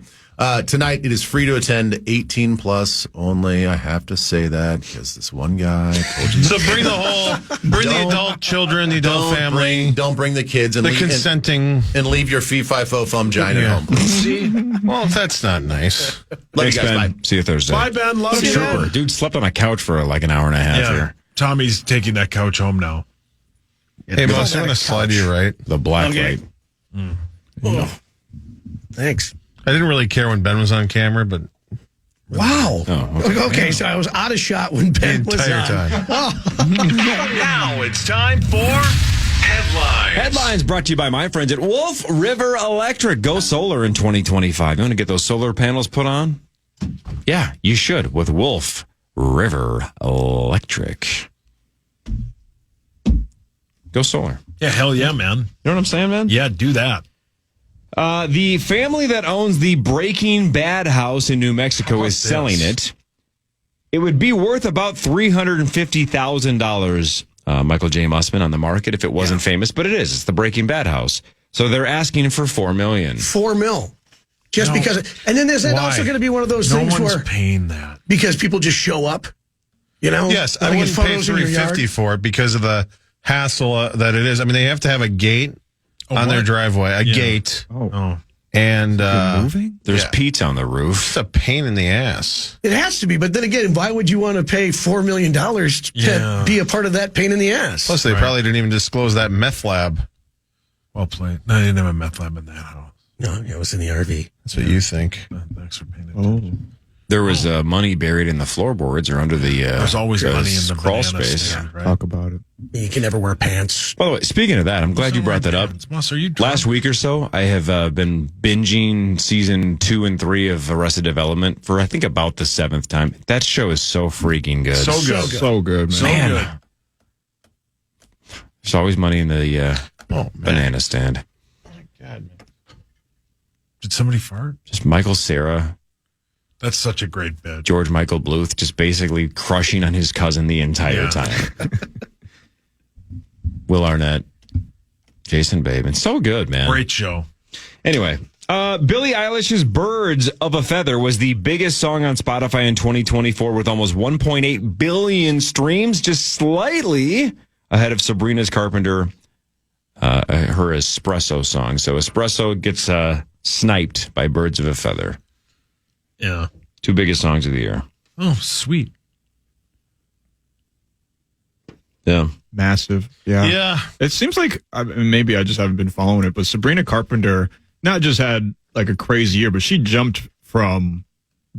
Speaker 4: tonight it is free to attend, 18 plus only. I have to say that because this one guy told you.
Speaker 7: So bring the adult children, the adult family.
Speaker 4: Don't bring the kids and
Speaker 7: consenting
Speaker 4: and leave your fee fi fo fum giant at home.
Speaker 7: See, well, that's not nice.
Speaker 4: Love you guys.
Speaker 3: Ben.
Speaker 4: Bye.
Speaker 3: See you Thursday.
Speaker 2: Bye, Ben. Love you.
Speaker 3: Trooper. Dude slept on a couch for like an hour and a half here.
Speaker 2: Tommy's taking that couch home now.
Speaker 7: Hey, boss, I'm going to slide to you right.
Speaker 3: The black light.
Speaker 5: Oh. Thanks.
Speaker 7: I didn't really care when Ben was on camera, but
Speaker 5: wow.
Speaker 3: Oh,
Speaker 5: okay, so I was out of shot when Ben was on.
Speaker 7: The entire time.
Speaker 9: Now it's time for Headlines.
Speaker 3: Headlines brought to you by my friends at Wolf River Electric. Go solar in 2025. You want to get those solar panels put on? Yeah, you should with Wolf River Electric. Go solar.
Speaker 2: Yeah, hell yeah, man.
Speaker 3: You know what I'm saying, man?
Speaker 2: Yeah, do that.
Speaker 3: The family that owns the Breaking Bad house in New Mexico is selling it. It would be worth about $350,000, Michael J. Mussman, on the market if it wasn't famous, but it is. It's the Breaking Bad house. So they're asking for $4 million.
Speaker 5: $4 million. Just because. And then is it also going to be one of those things
Speaker 2: no
Speaker 5: where.
Speaker 2: one's paying that.
Speaker 5: Because people just show up?
Speaker 7: Yes, I wouldn't pay $350,000 for it because of the hassle that it is. I mean, they have to have a gate on their driveway, a gate.
Speaker 2: Oh.
Speaker 7: And
Speaker 3: moving? There's Pete on the roof.
Speaker 7: It's a pain in the ass.
Speaker 5: It has to be, but then again, why would you want to pay $4 million to be a part of that pain in the ass?
Speaker 7: Plus, they probably didn't even disclose that meth lab.
Speaker 2: Well played. No, they didn't have a meth lab in that house.
Speaker 5: No, it was in the RV.
Speaker 7: That's what you think.
Speaker 2: Thanks for paying attention.
Speaker 3: There was money buried in the floorboards or under the
Speaker 2: There's always money in the
Speaker 3: crawl
Speaker 2: banana
Speaker 3: space.
Speaker 2: stand, right?
Speaker 7: Talk about it.
Speaker 5: You can never wear pants.
Speaker 3: By the way, speaking of that, I'm glad you brought that up.
Speaker 2: Moss, are you drunk?
Speaker 3: Last week or so, I have been binging season 2 and 3 of Arrested Development for I think about the 7th time. That show is so freaking good.
Speaker 2: So good.
Speaker 7: So good, man.
Speaker 2: So good.
Speaker 3: There's always money in the banana stand.
Speaker 7: Oh, my God, man.
Speaker 2: Did somebody fart?
Speaker 3: Just Michael Cera,
Speaker 2: That's such a great bit.
Speaker 3: George Michael Bluth, just basically crushing on his cousin the entire time. Will Arnett, Jason Bateman. So good, man.
Speaker 2: Great show.
Speaker 3: Anyway, Billie Eilish's Birds of a Feather was the biggest song on Spotify in 2024 with almost 1.8 billion streams, just slightly ahead of Sabrina's Carpenter, her Espresso song. So Espresso gets sniped by Birds of a Feather.
Speaker 2: Yeah.
Speaker 3: 2 biggest songs of the year.
Speaker 2: Oh, sweet.
Speaker 3: Yeah.
Speaker 6: Massive. Yeah.
Speaker 2: Yeah.
Speaker 6: It seems like, maybe I just haven't been following it, but Sabrina Carpenter not just had like a crazy year, but she jumped from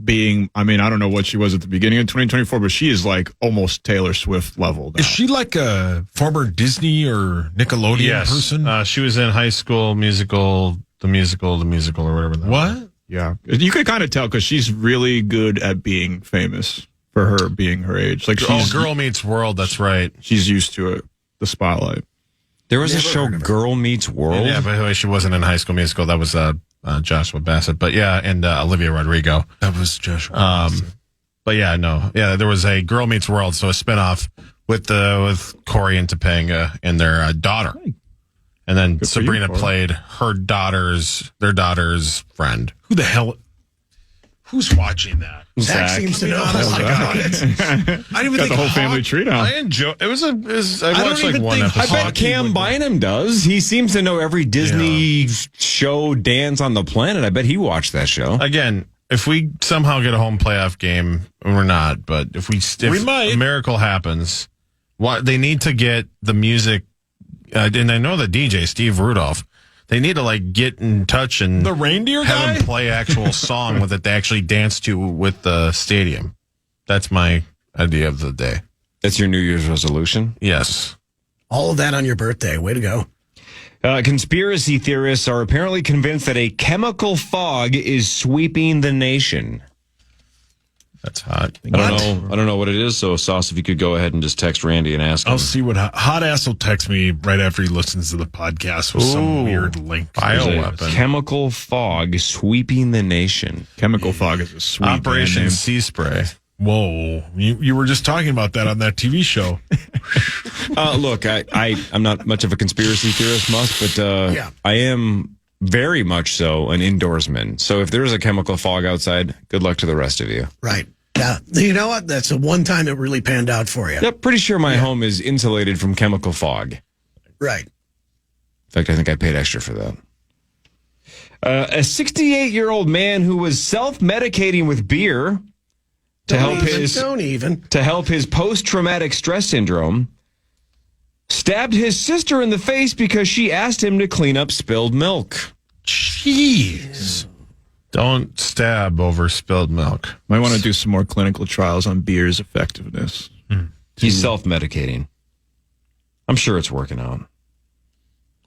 Speaker 6: being, I don't know what she was at the beginning of 2024, but she is like almost Taylor Swift level now.
Speaker 2: Is she like a former Disney or Nickelodeon person?
Speaker 7: She was in High School Musical, the musical, or whatever.
Speaker 2: What?
Speaker 6: Yeah. You could kind of tell because she's really good at being famous for her being her age. Like
Speaker 7: Girl Meets World. That's right.
Speaker 6: She's used to it. The spotlight.
Speaker 3: There was a show, Girl Meets World.
Speaker 7: Yeah, by the way, she wasn't in High School Musical. That was Joshua Bassett. But yeah, and Olivia Rodrigo.
Speaker 2: That was Joshua.
Speaker 7: But yeah, no, yeah, there was a Girl Meets World, so a spinoff with Corey and Topanga and their daughter, and then Sabrina played their daughter's friend.
Speaker 2: Who the hell? Who's watching that?
Speaker 5: Zach seems to know. I
Speaker 2: didn't even
Speaker 6: Got the whole family tree now.
Speaker 7: I enjoy. I watched like one episode.
Speaker 3: I bet Cam Bynum does. He seems to know every Disney show dance on the planet. I bet he watched that show.
Speaker 7: Again, if we somehow get a home playoff game, and we're not, but if
Speaker 2: might.
Speaker 7: a miracle happens, they need to get the music, and I know the DJ, Steve Rudolph, they need to like get in touch and
Speaker 2: the reindeer
Speaker 7: have
Speaker 2: guy?
Speaker 7: him play actual song with it they actually dance to with the stadium. That's my idea of the day.
Speaker 3: That's your New Year's resolution?
Speaker 7: Yes.
Speaker 5: All of that on your birthday. Way to go.
Speaker 3: Conspiracy theorists are apparently convinced that a chemical fog is sweeping the nation.
Speaker 7: That's hot.
Speaker 3: I don't know what it is. So, Sauce, if you could go ahead and just text Randy and ask him.
Speaker 2: I'll see what Hot Ass will text me right after he listens to the podcast with some weird link.
Speaker 7: Bioweapon.
Speaker 3: Chemical fog sweeping the nation.
Speaker 6: Chemical fog is a sweet
Speaker 7: Operation
Speaker 6: brand name.
Speaker 7: Sea Spray.
Speaker 2: Whoa. You were just talking about that on that TV show.
Speaker 3: Look, I'm not much of a conspiracy theorist, but I am very much so an indoorsman. So if there's a chemical fog outside, good luck to the rest of you.
Speaker 5: Right. Yeah. You know what? That's the one time it really panned out for you.
Speaker 3: Yep, pretty sure my home is insulated from chemical fog.
Speaker 5: Right.
Speaker 3: In fact, I think I paid extra for that. A 68-year-old man who was self-medicating with beer to help his post-traumatic stress syndrome stabbed his sister in the face because she asked him to clean up spilled milk.
Speaker 2: Jeez.
Speaker 7: Don't stab over spilled milk.
Speaker 6: Might want to do some more clinical trials on beer's effectiveness.
Speaker 3: He's self-medicating. I'm sure it's working out.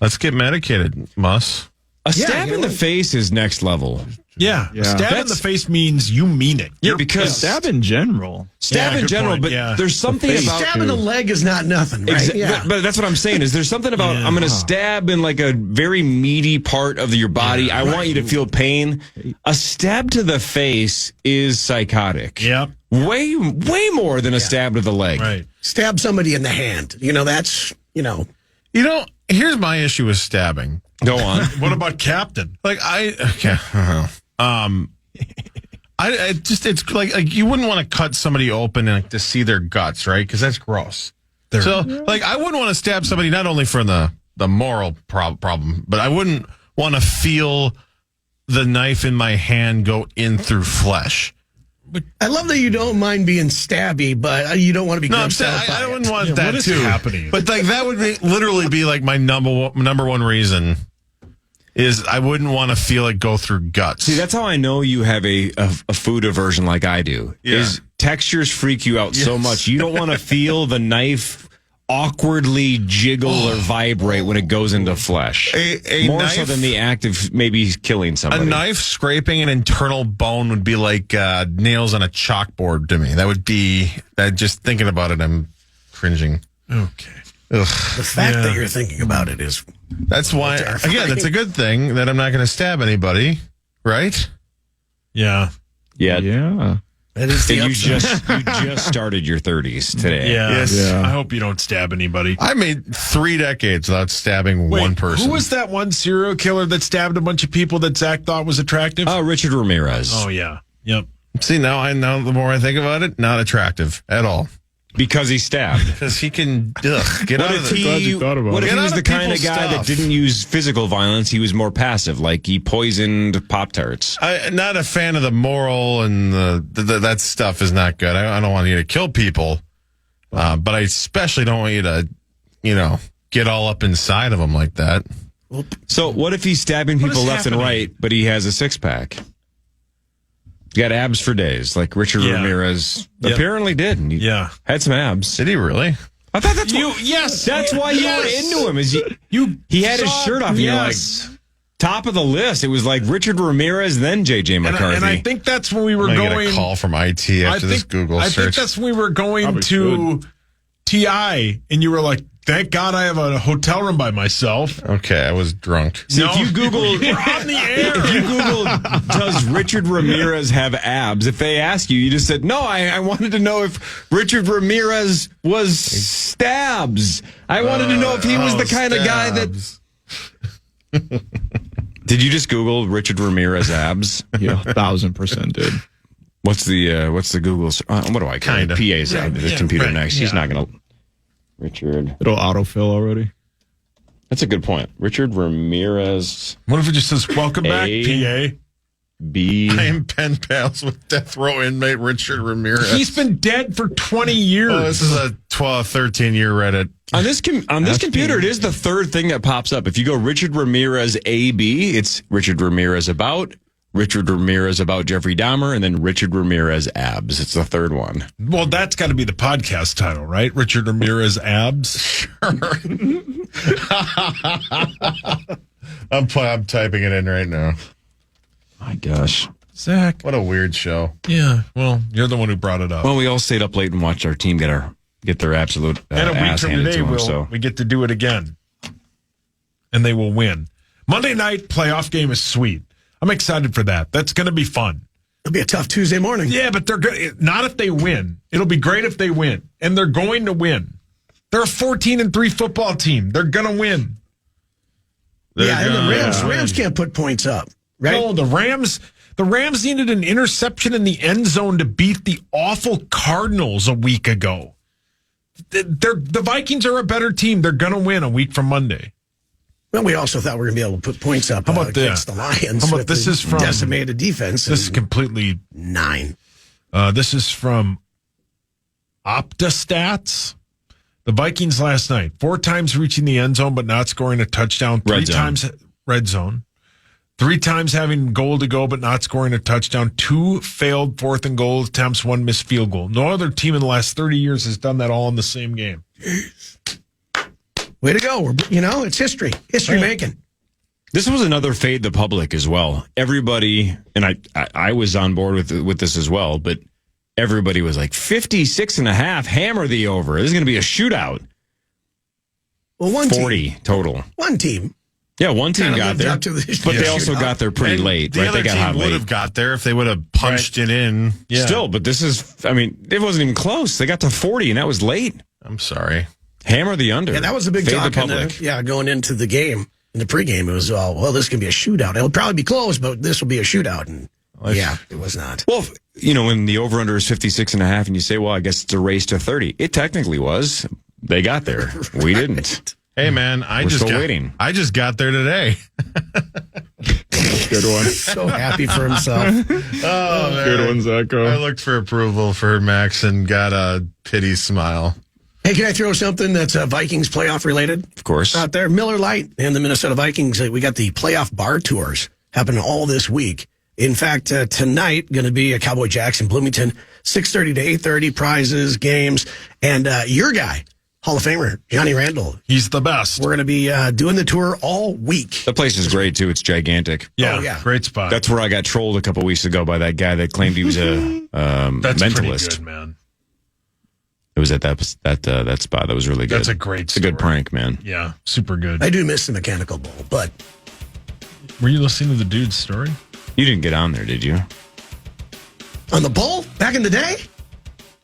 Speaker 7: Let's get medicated, Muss.
Speaker 3: A stab in the face is next level.
Speaker 2: Yeah. Stab in the face means you mean it.
Speaker 3: Yeah, because
Speaker 6: stab in general.
Speaker 3: But there's something about
Speaker 5: stab in the leg is not nothing, right?
Speaker 3: But that's what I'm saying is there's something about I'm going to stab in like a very meaty part of your body. I want you to feel pain. A stab to the face is psychotic.
Speaker 2: Yep.
Speaker 3: Way more than a stab to the leg.
Speaker 2: Right.
Speaker 5: Stab somebody in the hand. That's.
Speaker 7: Here's my issue with stabbing.
Speaker 3: Go on.
Speaker 2: What about Captain?
Speaker 7: It's like you wouldn't want to cut somebody open and to see their guts, right? Because that's gross. I wouldn't want to stab somebody not only for the moral problem, but I wouldn't want to feel the knife in my hand go in through flesh.
Speaker 5: I love that you don't mind being stabby, but you don't want to be.
Speaker 7: No, I'm saying I wouldn't want that
Speaker 2: what
Speaker 7: too.
Speaker 2: Is happening?
Speaker 7: But that would literally be like my number one reason. Is I wouldn't want to feel it go through guts.
Speaker 3: See, that's how I know you have a food aversion like I do.
Speaker 7: Yeah.
Speaker 3: Is textures freak you out so much. You don't want to feel the knife awkwardly jiggle or vibrate when it goes into flesh. More
Speaker 7: knife,
Speaker 3: so than the act of maybe killing somebody.
Speaker 7: A knife scraping an internal bone would be like nails on a chalkboard to me. That would be, just thinking about it, I'm cringing.
Speaker 2: Okay.
Speaker 5: Ugh. The fact that you're thinking about it is.
Speaker 7: That's why, again, it's a good thing that I'm not going to stab anybody, right?
Speaker 2: Yeah.
Speaker 3: Yeah.
Speaker 5: That is
Speaker 3: you just started your 30s today.
Speaker 2: Yeah.
Speaker 7: Yes.
Speaker 2: Yeah. I hope you don't stab anybody.
Speaker 7: I made 3 decades without stabbing one person.
Speaker 2: Who was that one serial killer that stabbed a bunch of people that Zach thought was attractive?
Speaker 3: Richard Ramirez.
Speaker 2: Oh, yeah. Yep.
Speaker 7: See, now the more I think about it, not attractive at all.
Speaker 3: Because he stabbed.
Speaker 7: Because he can get out of the...
Speaker 3: What if he was the kind of guy that didn't use physical violence? He was more passive, like he poisoned Pop-Tarts.
Speaker 7: I'm not a fan of the moral and that stuff is not good. I don't want you to kill people. But I especially don't want you to, get all up inside of him like that.
Speaker 3: So what if he's stabbing people left and right, but he has a six-pack? He got abs for days, like Richard Ramirez apparently did. And he had some abs.
Speaker 7: Did he really?
Speaker 3: I thought that's that's why you were into him. Is he had his shirt off? And you're like top of the list. It was like Richard Ramirez, then J.J. McCarthy.
Speaker 2: And I think that's when we were going.
Speaker 7: Get a call from IT after this Google search.
Speaker 2: I think that's when we were going to TI, and you were like, "Thank God I have a hotel room by myself."
Speaker 7: Okay, I was drunk.
Speaker 3: See, if you Google,
Speaker 2: we're on the air.
Speaker 3: If you Google, does Richard Ramirez have abs? If they ask you, you just said, no, I wanted to know if Richard Ramirez was stabs. I wanted to know if he was the kind of guy that... Did you just Google Richard Ramirez abs?
Speaker 6: Yeah, 1,000% did.
Speaker 3: What's the Google? What do I call it? PA's out of the computer next. He's not going to... Richard.
Speaker 6: It'll autofill already.
Speaker 3: That's a good point. Richard Ramirez.
Speaker 2: What if it just says, welcome back, PA?
Speaker 3: B.
Speaker 7: I am pen pals with death row inmate Richard Ramirez.
Speaker 2: He's been dead for 20 years.
Speaker 7: Oh, this is a 13-year Reddit.
Speaker 3: On this computer, it is the third thing that pops up. If you go Richard Ramirez AB, it's Richard Ramirez about Jeffrey Dahmer, and then Richard Ramirez abs. It's the third one.
Speaker 2: Well, that's got to be the podcast title, right? Richard Ramirez abs.
Speaker 7: Sure. I'm typing it in right now.
Speaker 3: My gosh.
Speaker 2: Zach.
Speaker 7: What a weird show.
Speaker 2: Yeah. Well, you're the one who brought it up.
Speaker 3: Well, we all stayed up late and watched our team get their absolute
Speaker 2: and a week
Speaker 3: ass
Speaker 2: from
Speaker 3: handed
Speaker 2: today,
Speaker 3: to them. So
Speaker 2: we get to do it again. And they will win. Monday night playoff game is sweet. I'm excited for that. That's going to be fun.
Speaker 5: It'll be a tough Tuesday morning.
Speaker 2: Yeah, but they're good. Not if they win. It'll be great if they win. And they're going to win. They're a 14-3 football team. They're going to win.
Speaker 5: And the Rams can't put points up, right?
Speaker 2: No, the Rams needed an interception in the end zone to beat the awful Cardinals a week ago. The Vikings are a better team. They're going to win a week from Monday.
Speaker 5: Well, we also thought we were going to be able to put points up against the Lions.
Speaker 2: How about this is from
Speaker 5: decimated defense.
Speaker 2: This is completely
Speaker 5: 9.
Speaker 2: This is from OptaStats. The Vikings last night, 4 times reaching the end zone but not scoring a touchdown. 3 times red zone. 3 times having goal to go but not scoring a touchdown. 2 failed 4th and goal attempts, 1 missed field goal. No other team in the last 30 years has done that all in the same game.
Speaker 5: Way to go. It's history. History making.
Speaker 3: this was another fade the public as well. Everybody, and I was on board with this as well, but everybody was like 56.5, hammer the over. This is going to be a shootout.
Speaker 5: Well,
Speaker 3: 40 total.
Speaker 5: One team.
Speaker 3: Yeah, one team got there, but they also got there pretty late.
Speaker 7: The other
Speaker 3: they got
Speaker 7: team
Speaker 3: hot
Speaker 7: would
Speaker 3: late.
Speaker 7: have got there if they would have punched it in.
Speaker 3: Yeah. Still, but this is, I mean, it wasn't even close. They got to 40, and that was late.
Speaker 7: I'm sorry.
Speaker 3: Hammer the under.
Speaker 5: Yeah, that was a big talk. Going into the game. In the pregame, it was, well, this can be a shootout. It'll probably be close, but this will be a shootout. And it was not.
Speaker 3: Well, when the over-under is 56.5, and you say, well, I guess it's a race to 30. It technically was. They got there. We didn't.
Speaker 7: Hey, man,
Speaker 3: We're still waiting.
Speaker 7: I just got there today.
Speaker 6: Good one.
Speaker 5: So happy for himself.
Speaker 7: Oh, man.
Speaker 6: Good one, Zacho.
Speaker 7: I looked for approval for Max and got a pity smile.
Speaker 5: Hey, can I throw something that's Vikings playoff related?
Speaker 3: Of course.
Speaker 5: Out there, Miller Lite and the Minnesota Vikings, we got the playoff bar tours happening all this week. In fact, tonight, going to be a Cowboy Jackson, Bloomington, 6:30 to 8:30, prizes, games, and your guy, Hall of Famer, Johnny Randall.
Speaker 2: He's the best.
Speaker 5: We're going to be doing the tour all week.
Speaker 3: The place is great, too. It's gigantic.
Speaker 2: Yeah, great spot.
Speaker 3: That's where I got trolled a couple weeks ago by that guy that claimed he was a
Speaker 2: That's
Speaker 3: mentalist.
Speaker 2: pretty good, man.
Speaker 3: It was at that spot. That was really good.
Speaker 2: That's a great
Speaker 3: It's a good prank, man.
Speaker 2: Yeah, super good.
Speaker 5: I do miss the Mechanical Bull, but...
Speaker 2: Were you listening to the dude's story?
Speaker 3: You didn't get on there, did you?
Speaker 5: On the Bull? Back in the day?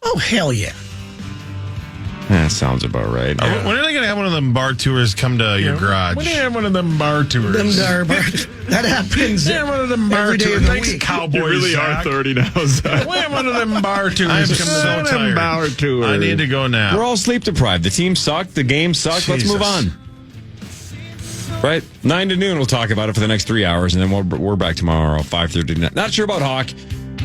Speaker 5: Oh, hell yeah.
Speaker 3: That sounds about right.
Speaker 7: Yeah. When are they going to have one of them bar tours come to your garage?
Speaker 2: When do you have one of them bar tours?
Speaker 5: That happens
Speaker 2: one of them bar
Speaker 5: every day
Speaker 2: tours.
Speaker 5: of the
Speaker 2: Thanks,
Speaker 5: week.
Speaker 2: Cowboys.
Speaker 6: You really
Speaker 2: Zach.
Speaker 6: are 30 now, Zach.
Speaker 2: We have one of them bar tours.
Speaker 7: I'm
Speaker 2: come
Speaker 7: so
Speaker 2: to
Speaker 7: tired.
Speaker 6: Bar tour.
Speaker 7: I need to go now.
Speaker 3: We're all sleep deprived. The team sucked. The game sucked. Let's move on. Right? 9 to noon, we'll talk about it for the next 3 hours, and then we're back tomorrow, 5:30. Not sure about Hawk.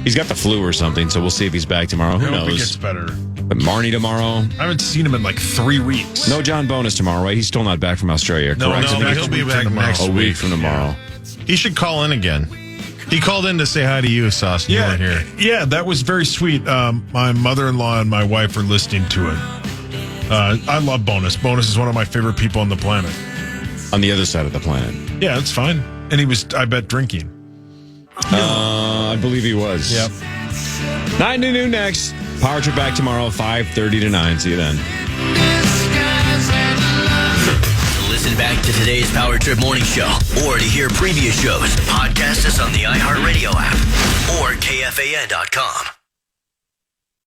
Speaker 3: He's got the flu or something, so we'll see if he's back tomorrow. Who
Speaker 2: I hope
Speaker 3: knows?
Speaker 2: he gets better.
Speaker 3: But Marnie tomorrow.
Speaker 2: I haven't seen him in like 3 weeks.
Speaker 3: No John Bonus tomorrow, right? He's still not back from Australia, correct?
Speaker 7: No, he'll be back next
Speaker 3: a
Speaker 7: week.
Speaker 3: week from tomorrow.
Speaker 7: He should call in again. He called in to say hi to you, Sauce. And you weren't here.
Speaker 2: Yeah, that was very sweet. My mother-in-law and my wife are listening to it. I love Bonus. Bonus is one of my favorite people on the planet.
Speaker 3: On the other side of the planet.
Speaker 2: Yeah, that's fine. And he was, I bet, drinking.
Speaker 3: I believe he was.
Speaker 2: Yep.
Speaker 3: 9 to noon next. Power Trip back tomorrow, 5:30 to 9. See you then.
Speaker 10: To listen back to today's Power Trip Morning Show or to hear previous shows, podcast us on the iHeartRadio app or KFAN.com.